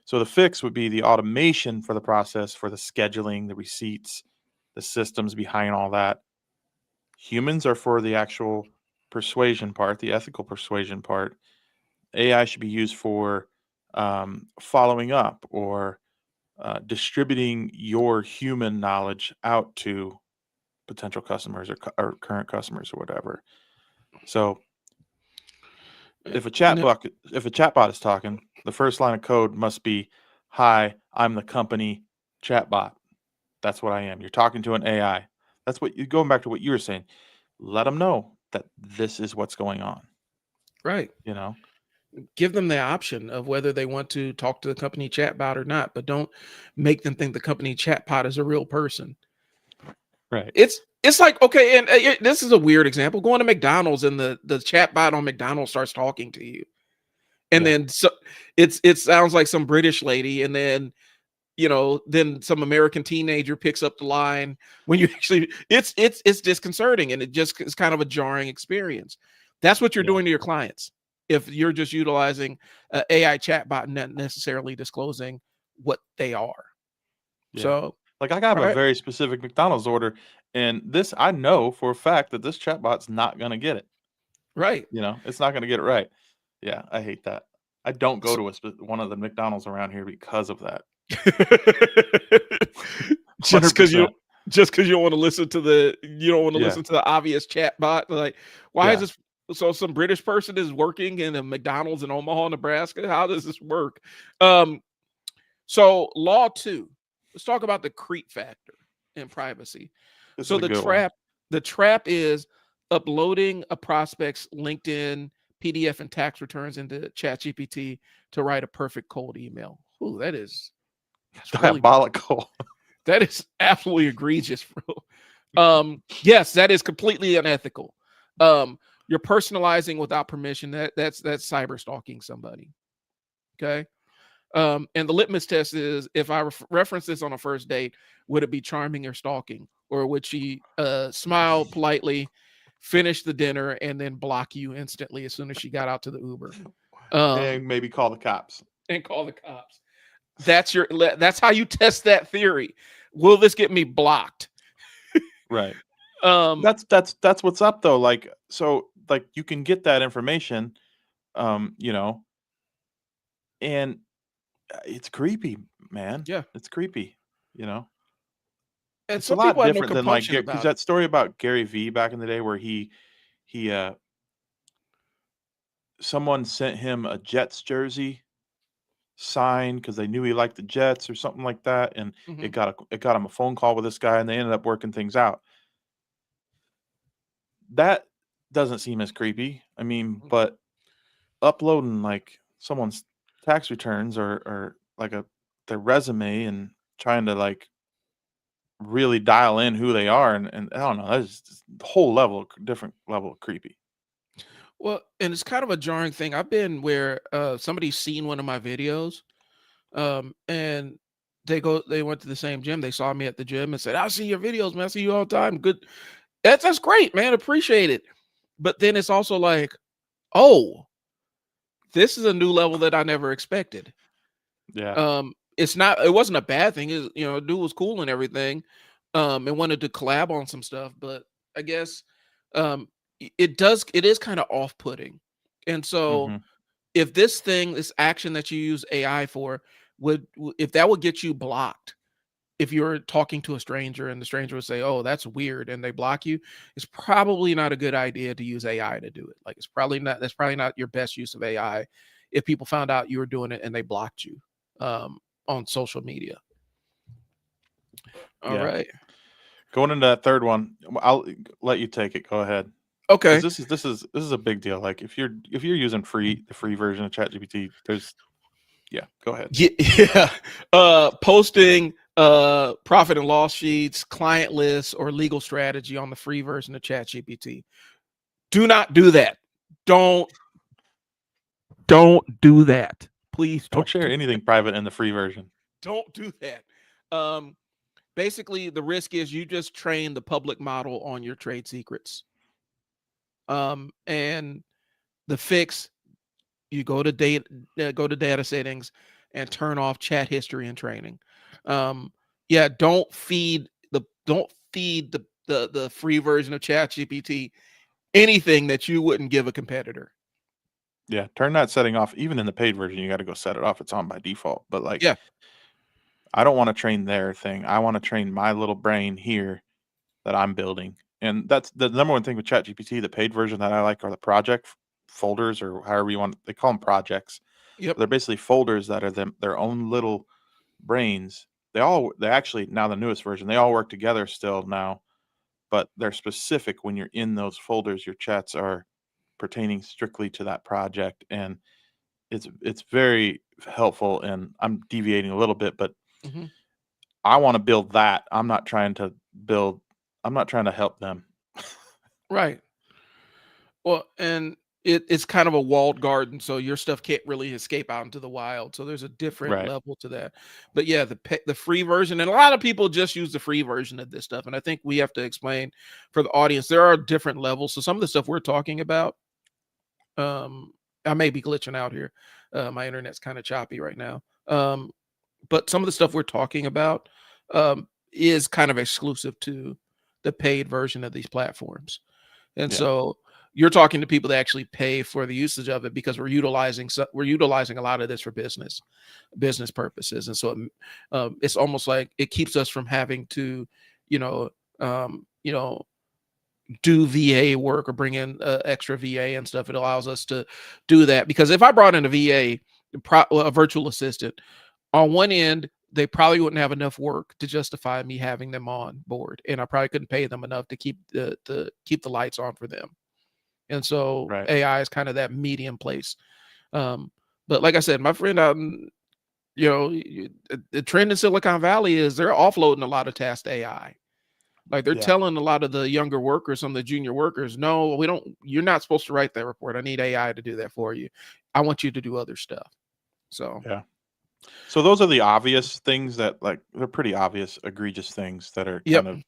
So the fix would be the automation for the process, for the scheduling, the receipts, the systems behind all that. Humans are for the actual persuasion part, the ethical persuasion part. AI should be used for following up or distributing your human knowledge out to potential customers or current customers or whatever. So if a
No,
chatbot is talking, the first line of code must be, "Hi, I'm the company chatbot. That's what I am." You're talking to an AI. That's what you going back to what you were saying. Let them know that this is what's going on.
right.
You know,
Give them the option of whether they want to talk to the company chatbot or not, but don't make them think the company chatbot is a real person.
right?
It's like, okay, and this is a weird example. Going to McDonald's and the chatbot on McDonald's starts talking to you, and
Yeah,
then so it sounds like some British lady, and then then some American teenager picks up the line when you actually it's disconcerting, and it just is kind of a jarring experience. That's what you're
yeah,
doing to your clients if you're just utilizing AI chatbot and not necessarily disclosing what they are.
yeah.
So,
Like I have a
right,
very specific McDonald's order, and this I know for a fact that this chatbot's not gonna get it.
right.
It's not gonna get it right. Yeah, I hate that. I don't go
So,
to one of the McDonald's around here because of that.
just because you
100%.
just because you don't want to listen to
Yeah,
the obvious chat bot, like, why is
yeah.
this? So some British person is working in a McDonald's in Omaha, Nebraska. How does this work? Um, so law two. Let's talk about the creep factor in privacy.
This is
So
a good one.
the trap is uploading a prospect's LinkedIn, PDF, and tax returns into ChatGPT to write a perfect cold email. Ooh, that's really
Diabolical.
that is absolutely egregious, bro. Yes, that is completely unethical. You're personalizing without permission. That's cyber stalking somebody. Okay. And the litmus test is if I reference this on a first date, would it be charming or stalking, or would she smile politely, finish the dinner, and then block you instantly as soon as she got out to the Uber, um,
And maybe call the cops.
and call the cops? That's how you test that theory. Will this get me blocked?
Right.
Um,
That's what's up though. Like, so, like, you can get that information, um, you know, and it's creepy, man.
yeah,
It's creepy, you know?
and
It's a
some
lot
people have no
different than, like,
compunction
because
about it.
that story about Gary V back in the day where he someone sent him a Jets jersey signed because they knew he liked the Jets or something like that, and
Mhm.
it got him a phone call with this guy, and they ended up working things out. That doesn't seem as creepy. I mean,
Mhm.
but uploading, like, someone's tax returns or like, their resume and trying to, like, really dial in who they are, and I don't know, that's just a whole level different level of creepy.
Well, and it's kind of a jarring thing. I've been where somebody's seen one of my videos, and they went to the same gym. They saw me at the gym and said, "I see your videos, man. I see you all the time. Good, that's great, man. Appreciate it." But then it's also like, oh, this is a new level that I never expected.
Yeah.
It wasn't a bad thing. Dude was cool and everything, and wanted to collab on some stuff, but I guess um it is kind of off-putting. And so
Mhm.
if this action that you use AI for if that would get you blocked, if you're talking to a stranger and the stranger would say, "Oh, that's weird," and they block you, it's probably not a good idea to use AI to do it. Like that's probably not your best use of AI if people found out you were doing it and they blocked you on social media. All
Yeah.
right.
Going into that third one, I'll let you take it. Go ahead. Because
Okay.
this is a big deal. Like if you're using the free version of ChatGPT, there's yeah. Go ahead.
Yeah. Posting profit and loss sheets, client lists, or legal strategy on the free version of ChatGPT. Do not do that. Don't don't do that. Please
Don't
don't
share
do
anything private in the free version.
don't do that. Um, Basically, the risk is you just train the public model on your trade secrets. And the fix, you go to data settings and turn off chat history and training. Yeah, don't feed the free version of chat gpt anything that you wouldn't give a competitor.
Yeah, turn that setting off. Even in the paid version, you got to go set it off. It's on by default. But like,
Yeah.
I don't want to train their thing. I want to train my little brain here that I'm building. And that's the number one thing with ChatGPT. The paid version that I like are the project folders, or however you want. They call them projects.
Yep.
They're basically folders that are their own little brains. They actually, now the newest version, they all work together still now, but they're specific. When you're in those folders, your chats are pertaining strictly to that project, and it's very helpful. And I'm deviating a little bit, but
Hmm.
I want to build that. Build I'm not trying to help them.
Right. Well, and it's kind of a walled garden, so your stuff can't really escape out into the wild. So there's a different
Right.
level to that. But yeah, the free version, and a lot of people just use the free version of this stuff. And I think we have to explain for the audience there are different levels. So some of the stuff we're talking about, I may be glitching out here. My internet's kind of choppy right now. But some of the stuff we're talking about is kind of exclusive to the paid version of these platforms. And
Yeah.
so you're talking to people that actually pay for the usage of it because we're utilizing a lot of this for business purposes. And so it's almost like it keeps us from having to, you know, you know, do VA work or bring in extra VA and stuff. It allows us to do that because if I brought in a VA, a virtual assistant, on one end, they probably wouldn't have enough work to justify me having them on board, and I probably couldn't pay them enough to keep the lights on for them. And so
Right.
AI is kind of that medium place. Um, but like I said, my friend out in the trend in Silicon Valley is they're offloading a lot of tasks to AI. Like they're
Yeah.
telling a lot of the younger workers, some of the junior workers, no, we don't. You're not supposed to write that report. I need AI to do that for you. I want you to do other stuff. So,
Yeah. So those are the obvious things that, like, they're pretty obvious, egregious things that are
yep,
kind of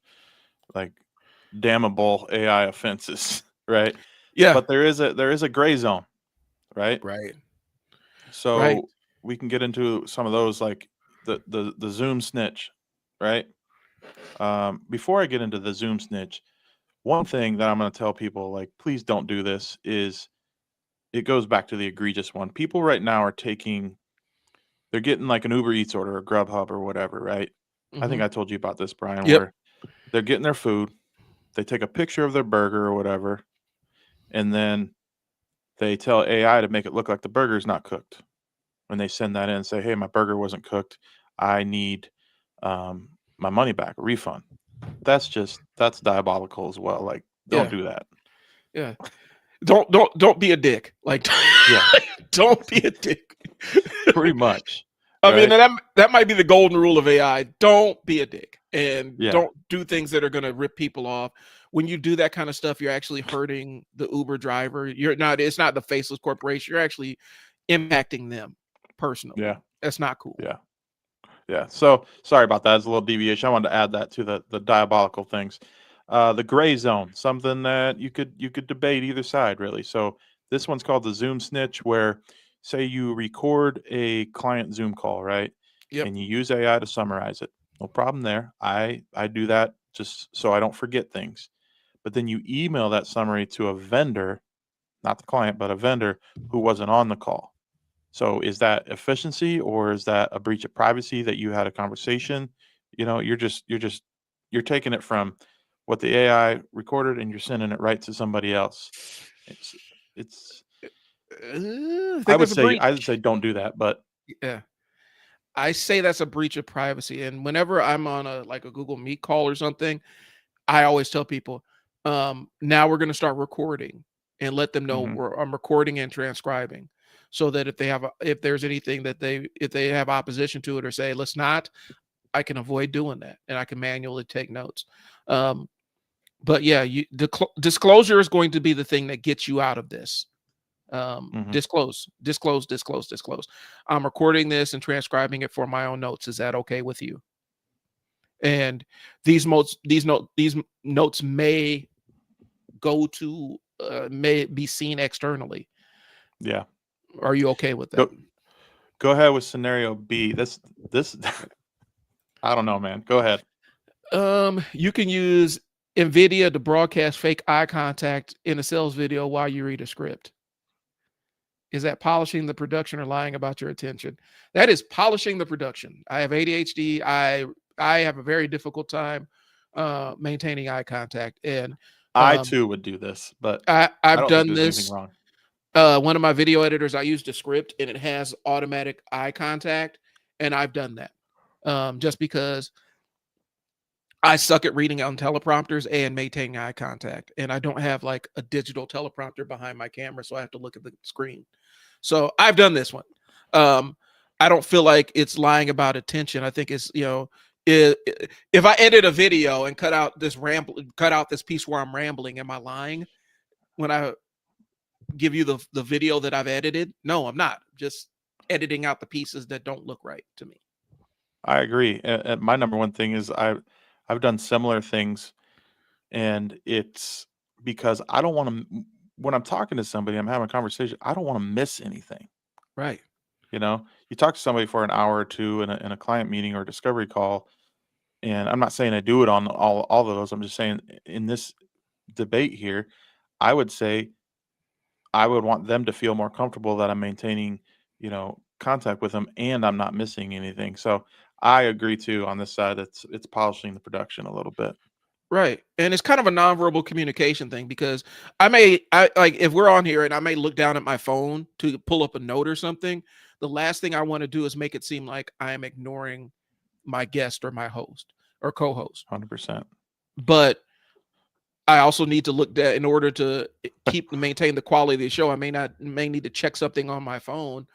like damnable AI offenses, right?
yeah,
But there is a gray zone, right?
right, right,
So we can get into some of those, like the Zoom snitch, right? Before I get into the Zoom snitch, one thing that I'm going to tell people, like, please don't do this, is it goes back to the egregious one. People right now are they're getting like an Uber Eats order or Grubhub or whatever, right? I
hmm
think I told you about this, Brian,
yep,
where they're getting their food, they take a picture of their burger or whatever, and then they tell AI to make it look like the burger is not cooked. When they send that in and say, "Hey, my burger wasn't cooked. I need my money back, a refund." That's diabolical as well. Like, don't
yeah,
do that.
yeah. Don't be a dick. Like,
Yeah,
don't be a dick.
pretty much.
I mean,
right?
that might be the golden rule of AI. Don't be a dick and
Yeah,
don't do things that are going to rip people off. When you do that kind of stuff, you're actually hurting the Uber driver. You're not. It's not the faceless corporation. You're actually impacting them personally.
yeah,
That's not cool.
yeah. Yeah. So sorry about that. It's a little deviation. I wanted to add that to the diabolical things. The gray zone, something that you could debate either side really. So this one's called the Zoom snitch, where say you record a client Zoom call, right?
Yep.
And you use AI to summarize it. No problem there. I do that just so I don't forget things. But then you email that summary to a vendor, not the client, but a vendor who wasn't on the call. So is that efficiency or is that a breach of privacy that you had a conversation? You're taking it from what the AI recorded and you're sending it right to somebody else. It's it's
I
I
think
would
that's a
say
breach.
I would say don't do that, but
Yeah. I say that's a breach of privacy. And whenever I'm on a Google Meet call or something, I always tell people, now we're going to start recording and let them know
mhm,
I'm recording and transcribing, so that if there's anything that if they have opposition to it or say let's not, I can avoid doing that and I can manually take notes. Um, but yeah, disclosure is going to be the thing that gets you out of this.
mhm.
Disclose. I'm recording this and transcribing it for my own notes. Is that okay with you? And these notes may be seen externally.
Yeah.
Are you okay with that?
Go go ahead with scenario B. This I don't know, man. Go ahead.
You can use NVIDIA to broadcast fake eye contact in a sales video while you read a script. Is that polishing the production or lying about your attention? That is polishing the production. I have ADHD. I have a very difficult time maintaining eye contact, and
I
um,
too would do this, but I
I've
don't think
done
there's anything
this.
wrong.
One of my video editors, I used a script and it has automatic eye contact, and I've done that just because I suck at reading on teleprompters and maintaining eye contact, and I don't have like a digital teleprompter behind my camera, so I have to look at the screen. So I've done this one. Um, I don't feel like it's lying about attention. I think it's if I edit a video and cut out this piece where I'm rambling, am I lying when I give you the video that I've edited? No, I'm not. Just editing out the pieces that don't look right to me.
I agree. And my number one thing is I've done similar things, and it's because I don't want to. When I'm talking to somebody, I'm having a conversation. I don't want to miss anything.
Right.
You talk to somebody for an hour or two in a client meeting or discovery call, and I'm not saying I do it on all of those. I'm just saying in this debate here, I would say I would want them to feel more comfortable that I'm maintaining, contact with them and I'm not missing anything. So I agree too on this side. It's polishing the production a little bit.
Right. And it's kind of a nonverbal communication thing because I like if we're on here and I may look down at my phone to pull up a note or something, the last thing I want to do is make it seem like I am ignoring my guest or my host or co-host.
100%.
But I also need to look that in order to maintain the quality of the show. I may need to check something on my phone.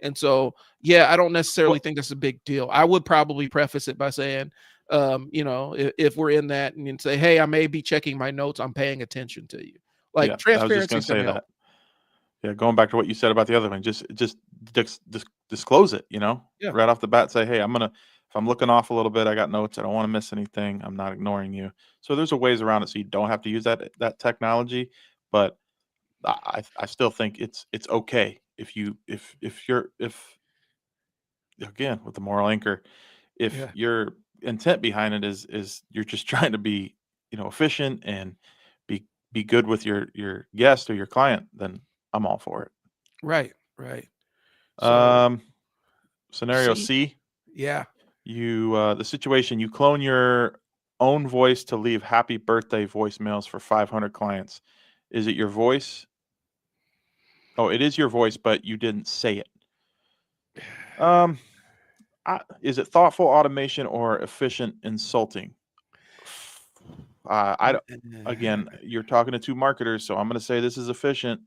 And so, yeah, I don't necessarily
Well,
think that's a big deal. I would probably preface it by saying, if we're in that and you say, hey, I may be checking my notes, I'm paying attention to you. Like
yeah, I was just
transparency
gonna
is going
say
to help.
that. Yeah, going back to what you said about the other one, just disclose it.
Yeah.
Right off the bat, say, hey, if I'm looking off a little bit, I got notes. I don't want to miss anything. I'm not ignoring you. So there's a ways around it, so you don't have to use that technology. But I still think it's okay if again with the moral anchor, if
Yeah.
your intent behind it is you're just trying to be efficient and be be good with your guest or your client, then I'm all for it.
Right. Right. So,
Um, Scenario
see,
C,
yeah.
the situation you clone your own voice to leave happy birthday voicemails for 500 clients. Is it your voice? Oh, it is your voice, but you didn't say it. Um, is it thoughtful automation or efficient insulting? I don't, again, you're talking to two marketers, so I'm going to say this is efficient,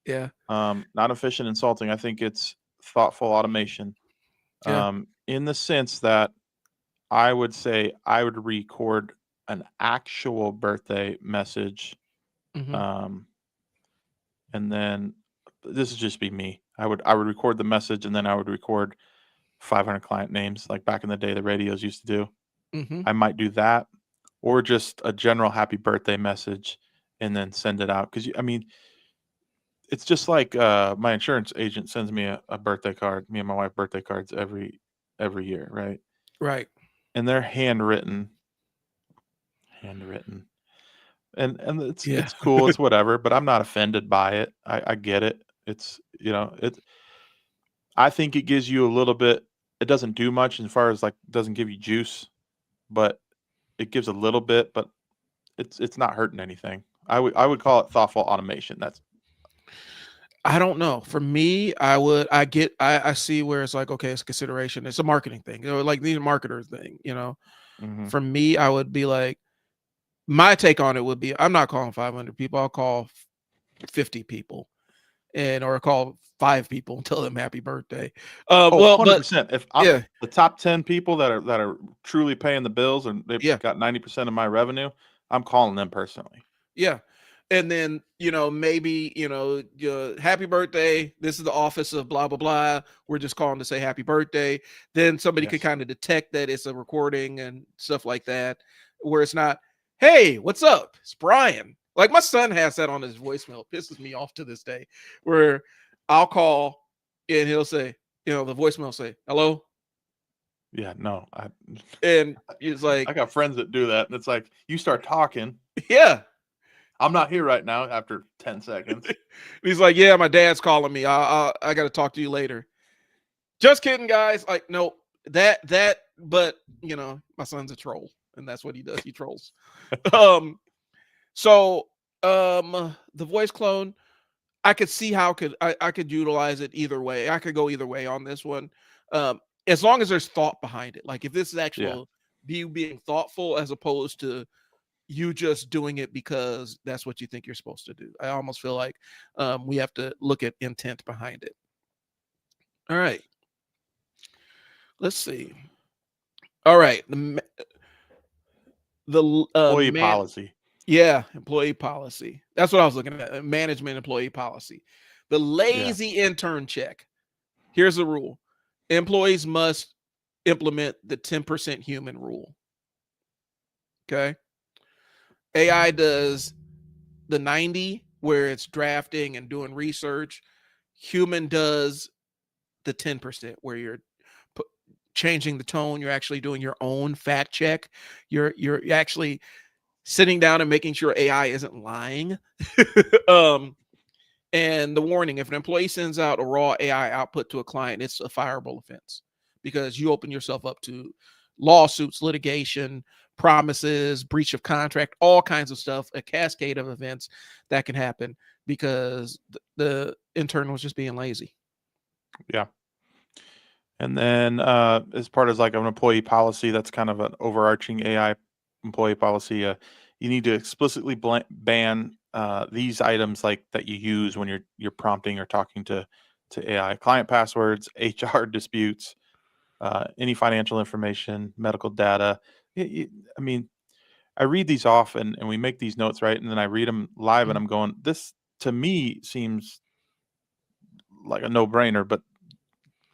Yeah.
not efficient insulting. I think it's thoughtful automation.
Yeah.
In the sense that I would say I would record an actual birthday message,
Hmm.
um, and then this would just be me. I would record the message, and then I would record 500 client names like back in the day the radios used to do.
Hmm.
I might do that, or just a general happy birthday message, and then send it out. Because I mean, it's just like my insurance agent sends me a birthday card. Me and my wife birthday cards every year, right?
Right.
And they're handwritten, and
Yeah.
it's cool. It's whatever, but I'm not offended by it. I get it. It's it. I think it gives you a little bit. It doesn't do much as far as like doesn't give you juice, but it gives a little bit. But it's not hurting anything. I would call it thoughtful automation. That's
I don't know. For me, I see where it's like, okay, it's a consideration. It's a marketing thing, like the marketer thing,
mhm.
For me, I would be like, my take on it would be, I'm not calling 500 people. I'll call 50 people or call 5 people and tell them happy birthday.
Oh,
Well, but
100%. If I'm
yeah,
the top 10 people that are truly paying the bills and they've
yeah.
got 90% of my revenue, I'm calling them personally.
Yeah. And then, maybe, happy birthday. This is the office of blah, blah, blah. We're just calling to say happy birthday. Then somebody could
Yes.
kind of detect that it's a recording and stuff like that, where it's not, hey, what's up? It's Brian. Like my son has that on his voicemail. It pisses me off to this day, where I'll call and he'll say, the voicemail will say, hello.
Yeah, no.
And it's like,
I got friends that do that and it's like you start talking,
yeah.
I'm not here right now after 10 seconds.
He's like, yeah, my dad's calling me. I got to talk to you later. Just kidding, guys. Like, no, but my son's a troll, and that's what he does. He trolls. Um, so the voice clone, I could see how I could utilize it either way. I could go either way on this one. Um, as long as there's thought behind it. Like if this is
Yeah.
actual you being thoughtful as opposed to you just doing it because that's what you think you're supposed to do. I almost feel like we have to look at intent behind it. All right. Let's see. All right. The
Employee
man,
policy.
yeah, employee policy. That's what I was looking at. Management employee policy. The
Yeah.
lazy intern check. Here's the rule: employees must implement the 10% human rule. Okay. AI does the 90 where it's drafting and doing research. Human does the 10% where you're changing the tone. You're actually doing your own fact check. You're actually sitting down and making sure AI isn't lying. um, and the warning: if an employee sends out a raw AI output to a client, it's a fireable offense because you open yourself up to lawsuits, litigation, promises, breach of contract, all kinds of stuff, a cascade of events that can happen because the intern was just being lazy.
Yeah. And then as part of like an employee policy, that's kind of an overarching AI employee policy. You need to explicitly ban these items like that you use when you're prompting or talking to AI: client passwords, HR disputes, any financial information, medical data. I mean, I read these off and we make these notes, right? And then I read them live and
Mhm.
I'm going, this to me seems like a no brainer, but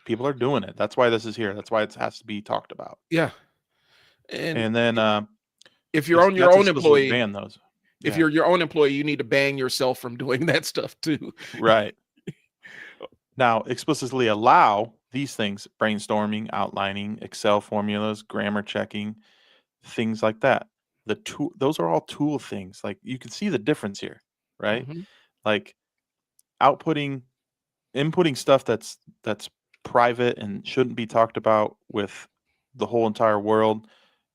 people are doing it. That's why this is here. That's why it has to be talked about.
Yeah. And
And then
if you're on your
that's
own
explicitly
employee,
ban those.
if
Yeah,
you're your own employee, you need to bang yourself from doing that stuff too.
right. Now, explicitly allow these things: brainstorming, outlining, Excel formulas, grammar checking, things like that. The tool, those are all tool things. Like you can see the difference here, right?
Mhm.
Like outputting, inputting stuff that's private and shouldn't be talked about with the whole entire world,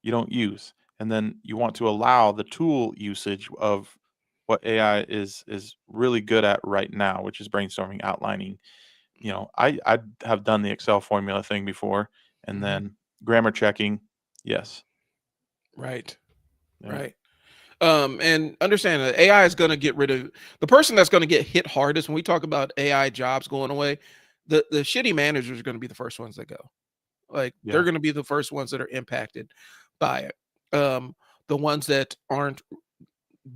you don't use. And then you want to allow the tool usage of what AI is really good at right now, which is brainstorming, outlining. I have done the Excel formula thing before, and
Mhm.
then grammar checking. Yes.
Right.
Yeah.
Right. And understand that AI is going to get rid of the person that's going to get hit hardest when we talk about AI jobs going away. The shitty managers are going to be the first ones that go. Like they're
Yeah.
going to be the first ones that are impacted by it. The ones that aren't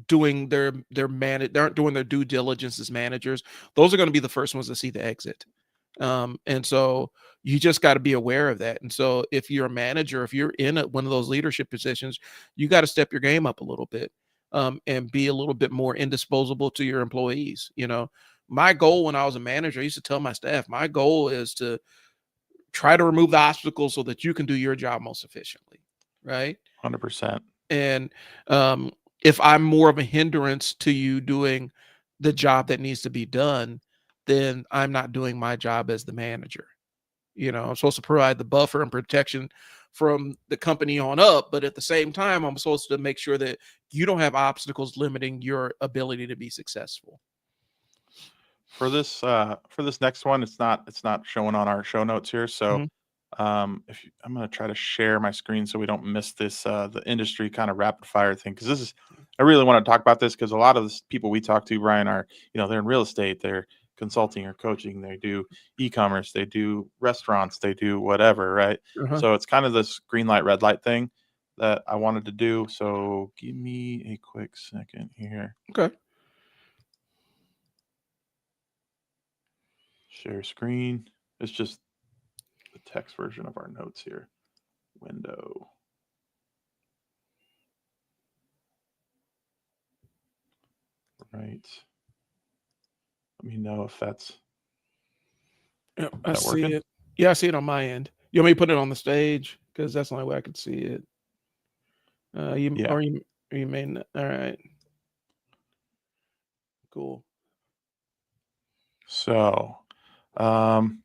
doing they aren't doing their due diligence as managers, those are going to be the first ones to see the exit. And so you just got to be aware of that. And so if you're a manager, if you're in one of those leadership positions, you got to step your game up a little bit, and be a little bit more indisposable to your employees. My goal when I was a manager, I used to tell my staff, my goal is to try to remove the obstacles so that you can do your job most efficiently, right?
100%.
And if I'm more of a hindrance to you doing the job that needs to be done, then I'm not doing my job as the manager. I'm supposed to provide the buffer and protection from the company on up, but at the same time, I'm supposed to make sure that you don't have obstacles limiting your ability to be successful.
For this next one, it's not showing on our show notes here. So
Mhm.
I'm going to try to share my screen so we don't miss this the industry kind of rapid fire thing, because this is I really want to talk about this because a lot of the people we talk to, Brian, are they're in real estate, they're consulting or coaching, they do e-commerce, they do restaurants, they do whatever, right?
Uh-huh.
So it's kind of this green light, red light thing that I wanted to do. So give me a quick second here.
Okay.
Share screen. It's just the text version of our notes here. Window. Right. Let me know if that's
Yep,
is
I
that
see
working?
it. Yeah, I see it on my end. You want me to put it on the stage? Because that's the only way I could see it. You
Yeah.
or you may not. All right. Cool.
So, um,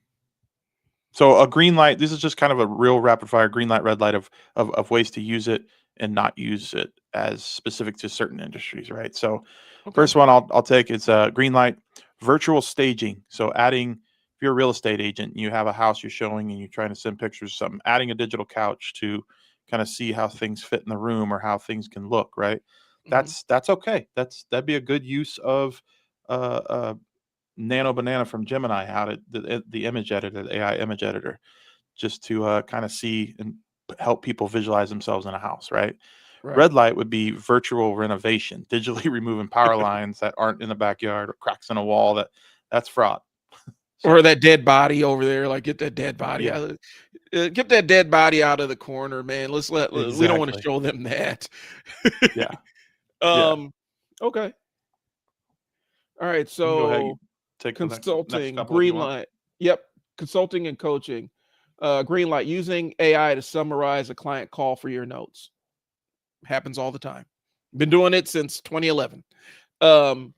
so a green light. This is just kind of a real rapid fire green light, red light of ways to use it and not use it as specific to certain industries, right? So,
Okay.
first one I'll take is green light, virtual staging. So adding, if you're a real estate agent and you have a house you're showing and you're trying to send pictures of something, adding a digital couch to kind of see how things fit in the room or how things can look, right?
Hmm.
That's okay. That'd be a good use of uh, Nano Banana from Gemini, how to the image editor, the AI image editor, just to kind of see and help people visualize themselves in a house, right?
Right.
Red light would be virtual renovation, digitally removing power lines that aren't in the backyard or cracks in a wall. That's fraud.
Or
So
that dead body over there. Like get that dead body
yeah,
out of get that dead body out of the corner, man. We don't want to
exactly.
show them that.
Yeah, yeah.
um. Okay. All right.
You can go ahead. You
So
take the next
consulting,
couple if you
green
want.
light. Yep. Consulting and coaching. Green light, using AI to summarize a client call for your notes. Happens all the time. Been doing it since 2011. Um,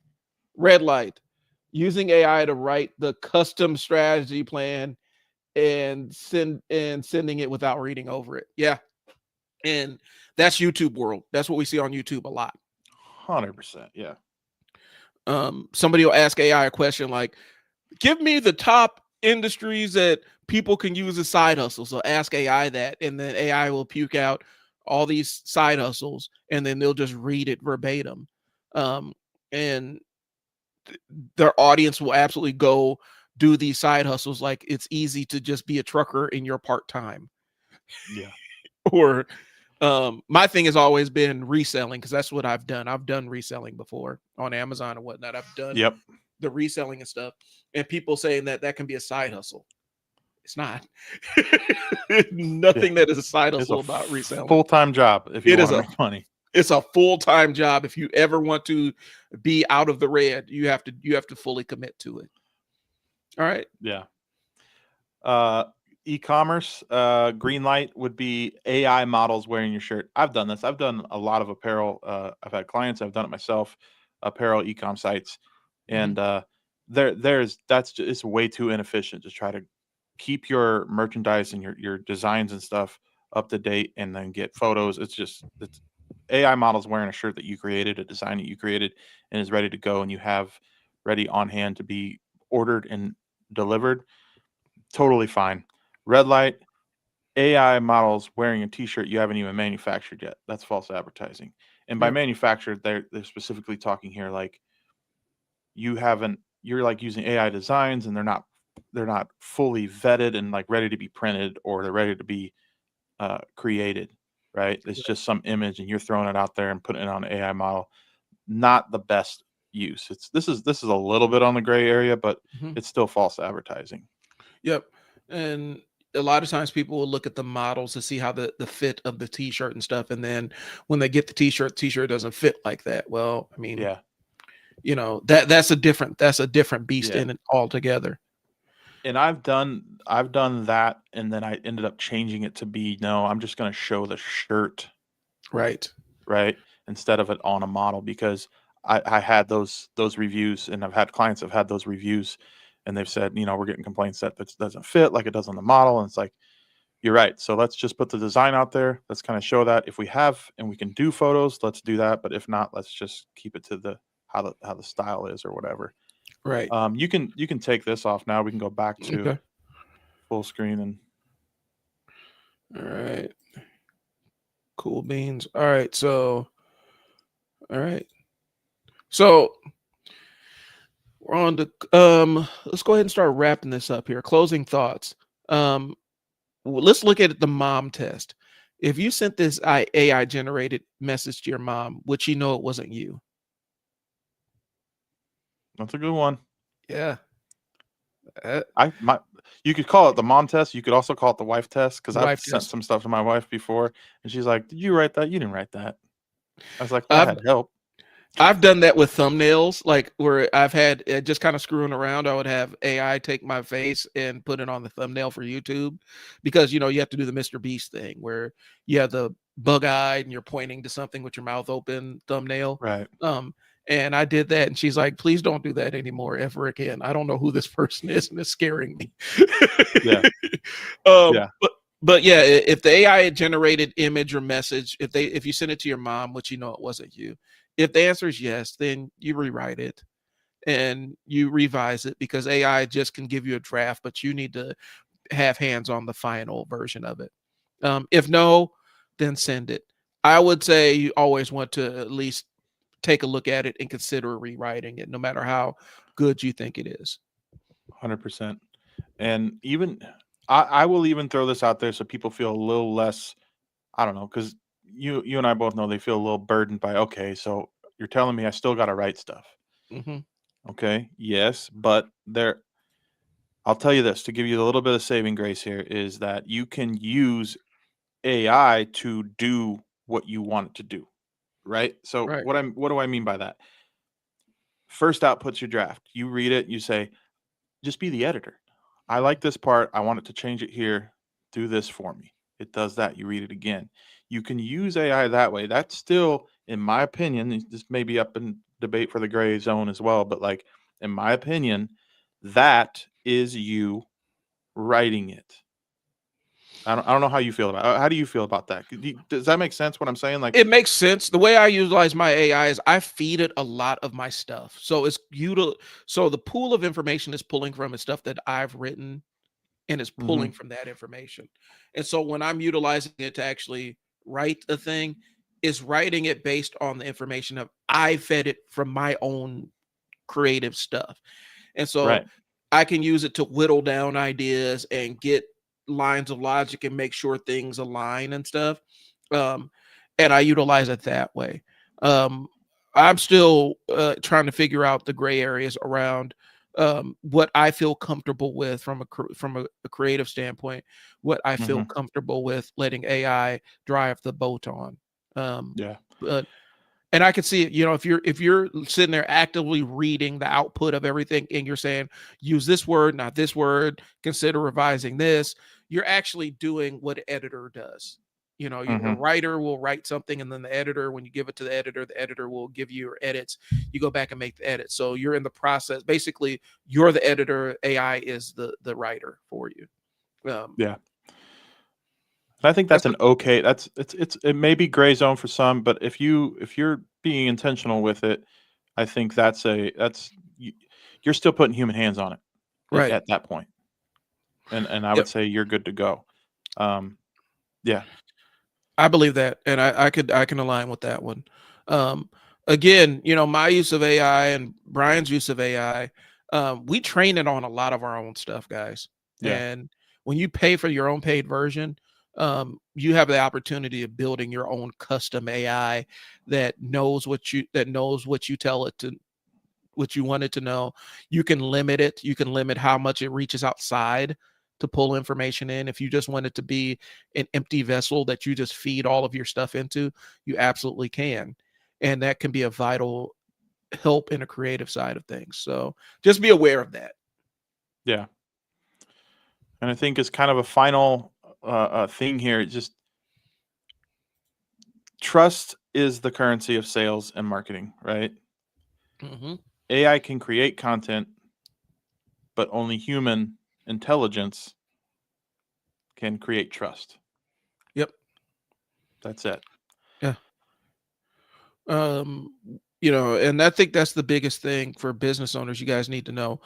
red light, using AI to write the custom strategy plan and sending it without reading over it. Yeah. And that's YouTube world. That's what we see on YouTube a lot.
100%. Yeah,
Somebody will ask AI a question like, give me the top industries that people can use as side hustles. So ask AI that, and then AI will puke out all these side hustles, and then they'll just read it verbatim. Um, and their audience will absolutely go do these side hustles like it's easy to just be a trucker in your part time.
yeah.
Or my thing has always been reselling because that's what I've done. I've done reselling before on Amazon and whatnot. I've done
Yep.
the reselling and stuff, and people saying that that can be a side hustle. It's not.
Yeah.
Nothing that is a side
It's a
hustle about reselling.
full-time job if you
It
want
is
to
a
make money.
it's a full-time job. If you ever want to be out of the red, you have to fully commit to it. All right.
Yeah. Uh, e-commerce, green light would be AI models wearing your shirt. I've done this. I've done a lot of apparel. I've had clients. I've done it myself. Apparel e-com sites,
Mhm.
and it's way too inefficient to try to keep your merchandise and your designs and stuff up to date and then get photos. It's AI models wearing a shirt that you created, a design that you created, and is ready to go, and you have ready on hand to be ordered and delivered. Totally fine. Red light, AI models wearing a T-shirt you haven't even manufactured yet. That's false advertising. And by
Yep.
manufactured, they're specifically talking here like you're like using AI designs and they're not fully vetted and like ready to be printed, or they're ready to be created, right? It's just some image and you're throwing it out there and putting it on an AI model. Not the best use. This is a little bit on the gray area, but
Mhm.
it's still false advertising.
Yep. And a lot of times people will look at the models to see how the fit of the t-shirt and stuff. And then when they get the t-shirt doesn't fit like that. Well, I mean,
Yeah,
that's a different beast
yeah.
in it altogether.
And I've done that, and then I ended up changing it to be, no, I'm just going to show the shirt,
Right.
right, instead of it on a model, because I had those reviews, and I've had clients have had those reviews, and they've said, we're getting complaints that this doesn't fit like it does on the model, and it's like, you're right. So let's just put the design out there. Let's kind of show that if we have and we can do photos, let's do that. But if not, let's just keep it to the how the style is or whatever.
Right.
You can take this off now. We can go back to
Okay.
full screen and
All right. Cool beans. All right. So, all right. So we're on the let's go ahead and start wrapping this up here. Closing thoughts. Let's look at the mom test. If you sent this AI generated message to your mom, would she know it wasn't you?
that's a good one.
Yeah. Uh,
I my You could call it the mom test. You could also call it the wife test, because
the
I've
wife
sent
test.
some stuff to my wife before, and she's like, "Did you write that? You didn't write that." I was like, "Well, I
I've
had help."
I've done that with thumbnails, like where I've had just kind of screwing around. I would have AI take my face and put it on the thumbnail for YouTube, because you have to do the Mr. Beast thing where you have the bug eyed and you're pointing to something with your mouth open thumbnail.
Right.
Um, and I did that, and she's like, "Please don't do that anymore ever again. I don't know who this person is, and it's scaring me."
Yeah.
um,
Yeah.
but but yeah, if the AI generated image or message, if you send it to your mom, which it wasn't you, if the answer is yes, then you rewrite it and you revise it, because AI just can give you a draft, but you need to have hands on the final version of it. If no, then send it. I would say you always want to at least take a look at it and consider rewriting it, no matter how good you think it is.
100%. And even I will even throw this out there so people feel a little less, I don't know, because you and I both know they feel a little burdened by, okay, so you're telling me I still got to write stuff.
Hmm.
Okay, yes, but I'll tell you this to give you a little bit of saving grace here is that you can use AI to do what you want it to do, right? So
Right.
what do I mean by that? First output's your draft. You read it, you say, just be the editor. I like this part. I want it to change it here. Do this for me. It does that. You read it again. You can use AI that way. That's still, in my opinion, this may be up in debate for the gray zone as well, but like, in my opinion, that is you writing it. I don't know how you feel about it. How do you feel about that? Does that make sense what I'm saying? Like,
It makes sense. The way I utilize my AI is I feed it a lot of my stuff. So the pool of information is pulling from is stuff that I've written, and it's pulling
mhm,
from that information. And so when I'm utilizing it to actually write a thing, is writing it based on the information of I fed it from my own creative stuff. And so
right.
I can use it to whittle down ideas and get lines of logic and make sure things align and stuff. Um, and I utilize it that way. Um, I'm still trying to figure out the gray areas around what I feel comfortable with from a creative standpoint, what I feel
Mhm,
comfortable with letting AI drive the boat on. Um,
yeah.
but and I can see it, if you're sitting there actively reading the output of everything and you're saying, use this word, not this word, consider revising this, you're actually doing what an editor does. A
Mhm,
writer will write something, and then the editor, when you give it to the editor will give you your edits. You go back and make the edits. So you're in the process. Basically, you're the editor. AI is the writer for you. Um,
yeah. And I think
that's
that's an okay, it may be gray zone for some, but if you're being intentional with it, I think that's you, you're still putting human hands on it
right.
at that point. And I would
Yep.
say you're good to go. Um, yeah.
I believe that, and I can align with that one. Um, Again, my use of AI and Brian's use of AI. We train it on a lot of our own stuff, guys.
Yeah.
And when you pay for your own paid version, you have the opportunity of building your own custom AI that knows what you tell it to, what you want it to know. You can limit it. You can limit how much it reaches outside to pull information in. If you just want it to be an empty vessel that you just feed all of your stuff into, you absolutely can. And that can be a vital help in a creative side of things. So just be aware of that.
Yeah. And I think it's kind of a final thing here. Just trust is the currency of sales and marketing, right?
Mm-hmm.
AI can create content, but only human intelligence can create trust.
Yep.
That's it.
Yeah. Um, and I think that's the biggest thing for business owners. You guys need to know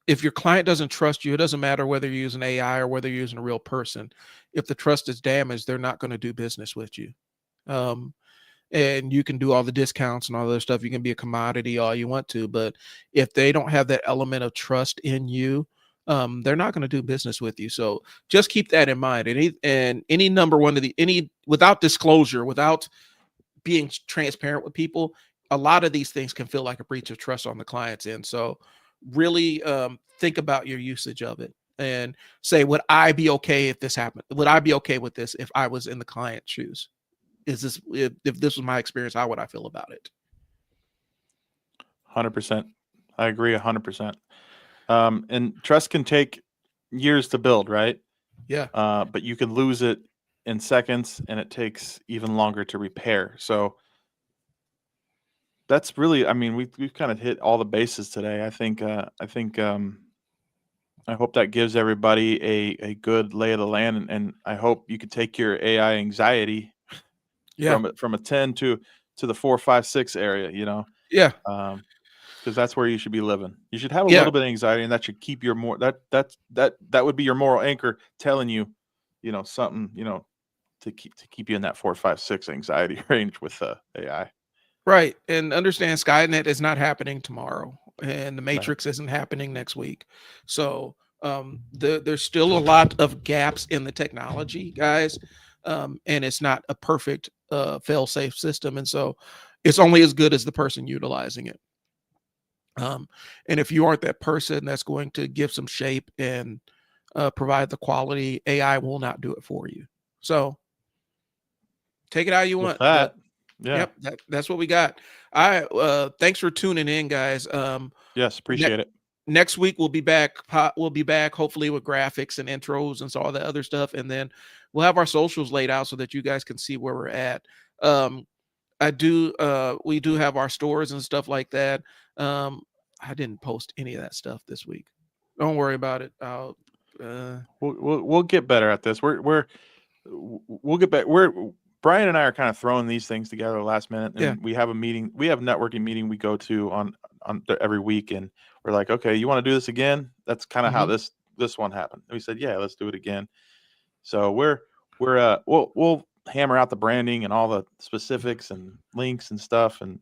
if your client doesn't trust you, it doesn't matter whether you're using AI or whether you're using a real person. If the trust is damaged, they're not going to do business with you. Um, and you can do all the discounts and all the other stuff. You can be a commodity all you want to, but if they don't have that element of trust in you, they're not going to do business with you. So just keep that in mind. And any number one of any without disclosure, without being transparent with people, a lot of these things can feel like a breach of trust on the client's end. So really think about your usage of it and say, would I be okay if this happened? Would I be okay with this if I was in the client's shoes? Is this if this was my experience, how would I feel about it?
100%. I agree 100%. And trust can take years to build, right?
Yeah.
But you can lose it in seconds, and it takes even longer to repair. So that's really, I mean, we've kind of hit all the bases today. I hope that gives everybody a good lay of the land, and I hope you could take your AI anxiety
Yeah.
from a 10 to the 4, 5, 6 area,
Yeah.
because that's where you should be living. You should have a
Yeah.
little bit of anxiety, and that should keep your that would be your moral anchor telling you, something, to keep you in that 4, 5, 6 anxiety range with AI.
Right. And understand Skynet is not happening tomorrow, and the
Right.
Matrix isn't happening next week. So there's still a lot of gaps in the technology, guys. And it's not a perfect fail-safe system. And so it's only as good as the person utilizing it. And if you aren't that person that's going to give some shape and provide the quality, AI will not do it for you. So take it how you
With
want. But
that, yeah.
yep, that's what we got. I thanks for tuning in, guys.
Yes,
Ne-
appreciate it.
Next week we'll be back. We'll be back hopefully with graphics and intros and so all that other stuff, and then we'll have our socials laid out so that you guys can see where we're at. Um, we do have our stores and stuff like that. I didn't post any of that stuff this week. Don't worry about it.
We'll get better at this. We'll get back. Brian and I are kind of throwing these things together last minute,
Yeah.
and we have a meeting. We have a networking meeting we go to every week, and we're like, okay, you want to do this again? That's kind of how
Mhm.
this one happened. And we said, yeah, let's do it again. So we'll hammer out the branding and all the specifics and links and stuff, and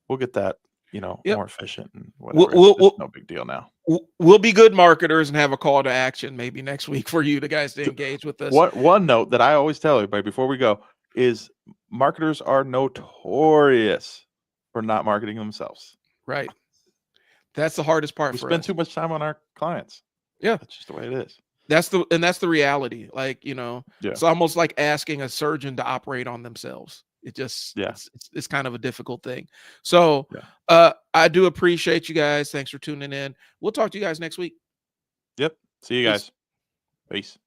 we'll get that
Yep.
more efficient and
We'll,
whatever. It's
we'll, we'll,
no big deal now.
we'll be good marketers and have a call to action maybe next week for you guys to engage with us.
What one note that I always tell everybody before we go is marketers are notorious for not marketing themselves.
Right. That's the hardest part
We
for
spend
us.
too much time on our clients.
Yeah.
That's just the way it is.
That's the reality. Like,
Yeah.
it's almost like asking a surgeon to operate on themselves.
Yeah.
It's kind of a difficult thing. So
Yeah.
I do appreciate you guys. Thanks for tuning in. We'll talk to you guys next week.
Yep. See you
Peace.
guys. Peace.